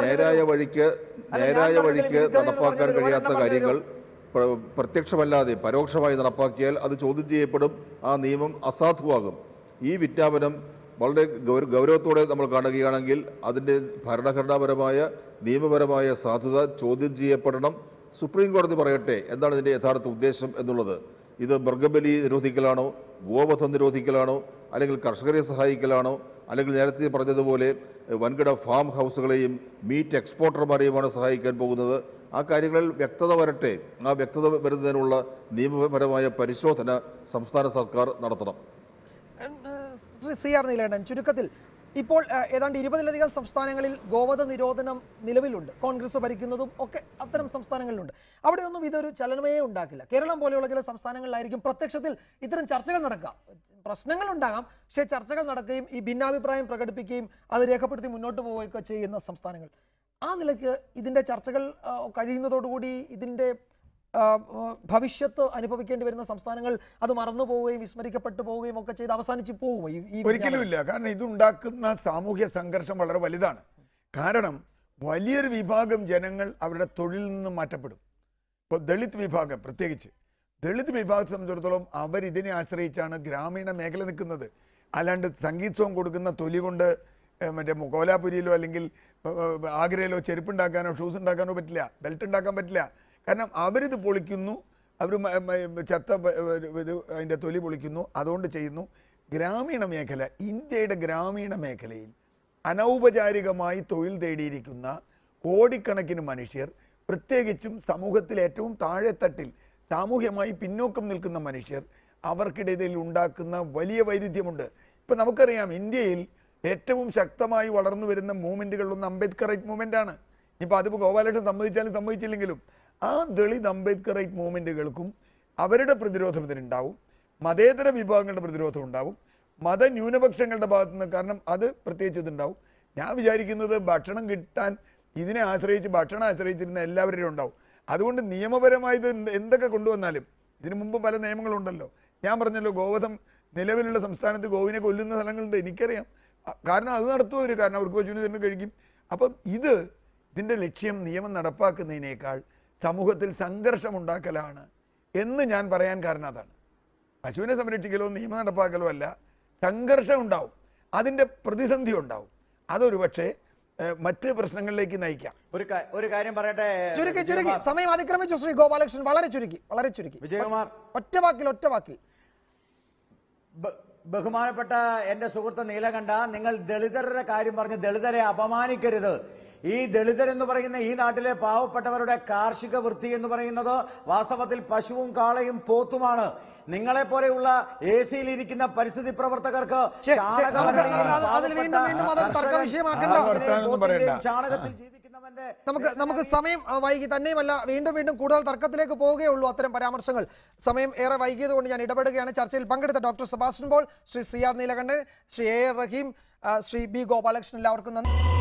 നേരായ വഴിക്ക് നടപ്പാക്കാൻ കഴിയാത്ത കാര്യങ്ങൾ പ്രത്യക്ഷമല്ലാതെ പരോക്ഷമായി നടപ്പാക്കിയാൽ അത് ചോദ്യം ചെയ്യപ്പെടും, ആ നിയമം അസാധുവാകും. ഈ വിജ്ഞാപനം വളരെ ഗൗരവത്തോടെ നമ്മൾ കാണുകയാണെങ്കിൽ അതിൻ്റെ ഭരണഘടനാപരമായ നിയമപരമായ സാധുത ചോദ്യം ചെയ്യപ്പെടണം. സുപ്രീം കോടതി പറയട്ടെ എന്താണ് ഇതിൻ്റെ യഥാർത്ഥ ഉദ്ദേശം എന്നുള്ളത്. ഇത് മൃഗബലി നിരോധിക്കലാണോ, ഗോവധം നിരോധിക്കലാണോ, അല്ലെങ്കിൽ കർഷകരെ സഹായിക്കലാണോ, അല്ലെങ്കിൽ നേരത്തെ പറഞ്ഞതുപോലെ വൻകിട ഫാം ഹൗസുകളെയും മീറ്റ് എക്സ്പോർട്ടർമാരെയുമാണ് സഹായിക്കാൻ പോകുന്നത്? ആ കാര്യങ്ങളിൽ വ്യക്തത വരട്ടെ. ആ വ്യക്തത വരുന്നതിനുള്ള നിയമപരമായ പരിശോധന സംസ്ഥാന സർക്കാർ നടത്തണം. ശ്രീ CR നീലകണ്ഠൻ, ചുരുക്കത്തിൽ ഇപ്പോൾ ഏതാണ്ട് 20-ലധികം സംസ്ഥാനങ്ങളിൽ ഗോവധ നിരോധനം നിലവിലുണ്ട്. കോൺഗ്രസ് ഭരിക്കുന്നതും ഒക്കെ അത്തരം സംസ്ഥാനങ്ങളിലുണ്ട്. അവിടെയൊന്നും ഇതൊരു ചലനമേ ഉണ്ടാക്കില്ല. കേരളം പോലെയുള്ള ചില സംസ്ഥാനങ്ങളിലായിരിക്കും പ്രത്യക്ഷത്തിൽ ഇത്തരം ചർച്ചകൾ നടക്കുക. പ്രശ്നങ്ങൾ ഉണ്ടാകാം, പക്ഷേ ചർച്ചകൾ നടക്കുകയും ഈ ഭിന്നാഭിപ്രായം പ്രകടിപ്പിക്കുകയും അത് രേഖപ്പെടുത്തി മുന്നോട്ട് പോവുകയൊക്കെ ചെയ്യുന്ന സംസ്ഥാനങ്ങൾ. ആ നിലയ്ക്ക് ഇതിൻ്റെ ചർച്ചകൾ കഴിയുന്നതോടുകൂടി ഇതിൻ്റെ ഭവിഷ്യത്ത് അനുഭവിക്കേണ്ടി വരുന്ന സംസ്ഥാനങ്ങൾ അത് മറന്നു പോവുകയും വിസ്മരിക്കപ്പെട്ടു പോവുകയും ഒക്കെ ചെയ്ത് അവസാനിച്ച് പോകുമോ? ഒരിക്കലുമില്ല. കാരണം ഇതുണ്ടാക്കുന്ന സാമൂഹ്യ സംഘർഷം വളരെ വലുതാണ്. കാരണം വലിയൊരു വിഭാഗം ജനങ്ങൾ അവരുടെ തൊഴിലിൽ നിന്നും മാറ്റപ്പെടും. ഇപ്പോൾ ദളിത് വിഭാഗം, പ്രത്യേകിച്ച് ദളിത് വിഭാഗത്തെ സംബന്ധിച്ചിടത്തോളം അവരിതിനെ ആശ്രയിച്ചാണ് ഗ്രാമീണ മേഖല നിൽക്കുന്നത്. അല്ലാണ്ട് സംഗീത് സോങ് കൊടുക്കുന്ന തൊലി കൊണ്ട് മറ്റേ കോലാപുരിയിലോ അല്ലെങ്കിൽ ആഗ്രയിലോ ചെരുപ്പുണ്ടാക്കാനോ ഷൂസ് ഉണ്ടാക്കാനോ പറ്റില്ല, ബെൽറ്റ് ഉണ്ടാക്കാൻ പറ്റില്ല. കാരണം അവരിത് പൊളിക്കുന്നു, അവർ ചത്ത ഇത് അതിൻ്റെ തൊലി പൊളിക്കുന്നു, അതുകൊണ്ട് ചെയ്യുന്നു. ഗ്രാമീണ മേഖല, ഇന്ത്യയുടെ ഗ്രാമീണ മേഖലയിൽ അനൗപചാരികമായി തൊഴിൽ തേടിയിരിക്കുന്ന കോടിക്കണക്കിന് മനുഷ്യർ, പ്രത്യേകിച്ചും സമൂഹത്തിൽ ഏറ്റവും താഴെത്തട്ടിൽ സാമൂഹ്യമായി പിന്നോക്കം നിൽക്കുന്ന മനുഷ്യർ, അവർക്കിടയിൽ ഉണ്ടാക്കുന്ന വലിയ വൈരുദ്ധ്യമുണ്ട്. ഇപ്പം നമുക്കറിയാം, ഇന്ത്യയിൽ ഏറ്റവും ശക്തമായി വളർന്നു വരുന്ന മൂവ്മെൻറ്റുകളിലൊന്ന് അംബേദ്കറൈറ്റ് മൂവ്മെൻ്റാണ്. ഇപ്പോൾ അതിപ്പോൾ ഗോപാലകൃഷ്ണൻ സമ്മതിച്ചാലും സമ്മതിച്ചില്ലെങ്കിലും ആ ദളിത് അംബേദ്കറൈറ്റ് മൂവ്മെൻറ്റുകൾക്കും അവരുടെ പ്രതിരോധം ഇതിനുണ്ടാവും, മതേതര വിഭാഗങ്ങളുടെ പ്രതിരോധം ഉണ്ടാവും, മതന്യൂനപക്ഷങ്ങളുടെ ഭാഗത്തു നിന്ന്. കാരണം അത് പ്രത്യേകിച്ച് ഇതുണ്ടാവും. ഞാൻ വിചാരിക്കുന്നത് ഭക്ഷണം കിട്ടാൻ ഇതിനെ ആശ്രയിച്ച് ഭക്ഷണം ആശ്രയിച്ചിരുന്ന എല്ലാവരും ഉണ്ടാവും. അതുകൊണ്ട് നിയമപരമായി ഇത് എന്തൊക്കെ കൊണ്ടുവന്നാലും, ഇതിനു മുമ്പ് പല നിയമങ്ങളുണ്ടല്ലോ. ഞാൻ പറഞ്ഞല്ലോ, ഗോവധം നിലവിലുള്ള സംസ്ഥാനത്ത് ഗോവിനെ കൊല്ലുന്ന സ്ഥലങ്ങളുണ്ട്, എനിക്കറിയാം. കാരണം അത് നടത്തും അവർ, കാരണം അവർക്ക് പശുവിനെ തന്നെ കഴിക്കും. അപ്പം ഇതിൻ്റെ ലക്ഷ്യം നിയമം നടപ്പാക്കുന്നതിനേക്കാൾ സമൂഹത്തിൽ സംഘർഷമുണ്ടാക്കലാണ് എന്ന് ഞാൻ പറയാൻ കാരണം അതാണ്. പശുവിനെ സംരക്ഷിക്കലോ നിയമം നടപ്പാക്കലോ അല്ല, സംഘർഷം ഉണ്ടാവും, അതിൻ്റെ പ്രതിസന്ധി ഉണ്ടാവും. അതൊരു പക്ഷേ മറ്റ് പ്രശ്നങ്ങളിലേക്ക് നയിക്കാം. ഒരു കാര്യം പറയട്ടെ, ചുരുക്കി സമയം അതിക്രമിച്ചു ശ്രീ ഗോപാലകൃഷ്ണൻ. വളരെ ചുരുക്കി വിജയകുമാർ, ഒറ്റ വാക്കിൽ. ബഹുമാനപ്പെട്ട എൻ്റെ സുഹൃത്ത് നീലകണ്ഠ, നിങ്ങൾ ദളിതരുടെ കാര്യം പറഞ്ഞ് ദളിതരെ അപമാനിക്കരുത്. ഈ ദളിതരെന്ന് പറയുന്ന ഈ നാട്ടിലെ പാവപ്പെട്ടവരുടെ കാർഷിക വൃത്തി എന്ന് പറയുന്നത് വാസ്തവത്തിൽ പശുവും കാളയും പോത്തുമാണ്. നിങ്ങളെ പോലെയുള്ള എ സിയിൽ ഇരിക്കുന്ന പരിസ്ഥിതി പ്രവർത്തകർക്ക് ചാണകത്തിൽ ജീവിക്കുന്നവന്റെ നമുക്ക് സമയം വൈകി തന്നെയുമല്ല വീണ്ടും കൂടുതൽ തർക്കത്തിലേക്ക് പോവുകയുള്ളൂ അത്തരം പരാമർശങ്ങൾ. സമയം ഏറെ വൈകിയത് കൊണ്ട് ഞാൻ ഇടപെടുകയാണ്. ചർച്ചയിൽ പങ്കെടുത്ത doctor Sebastian Paul, Shri CR Neelakandan, Shri AR Rahim, Shri B Gopalakrishnan, എല്ലാവർക്കും നന്ദി.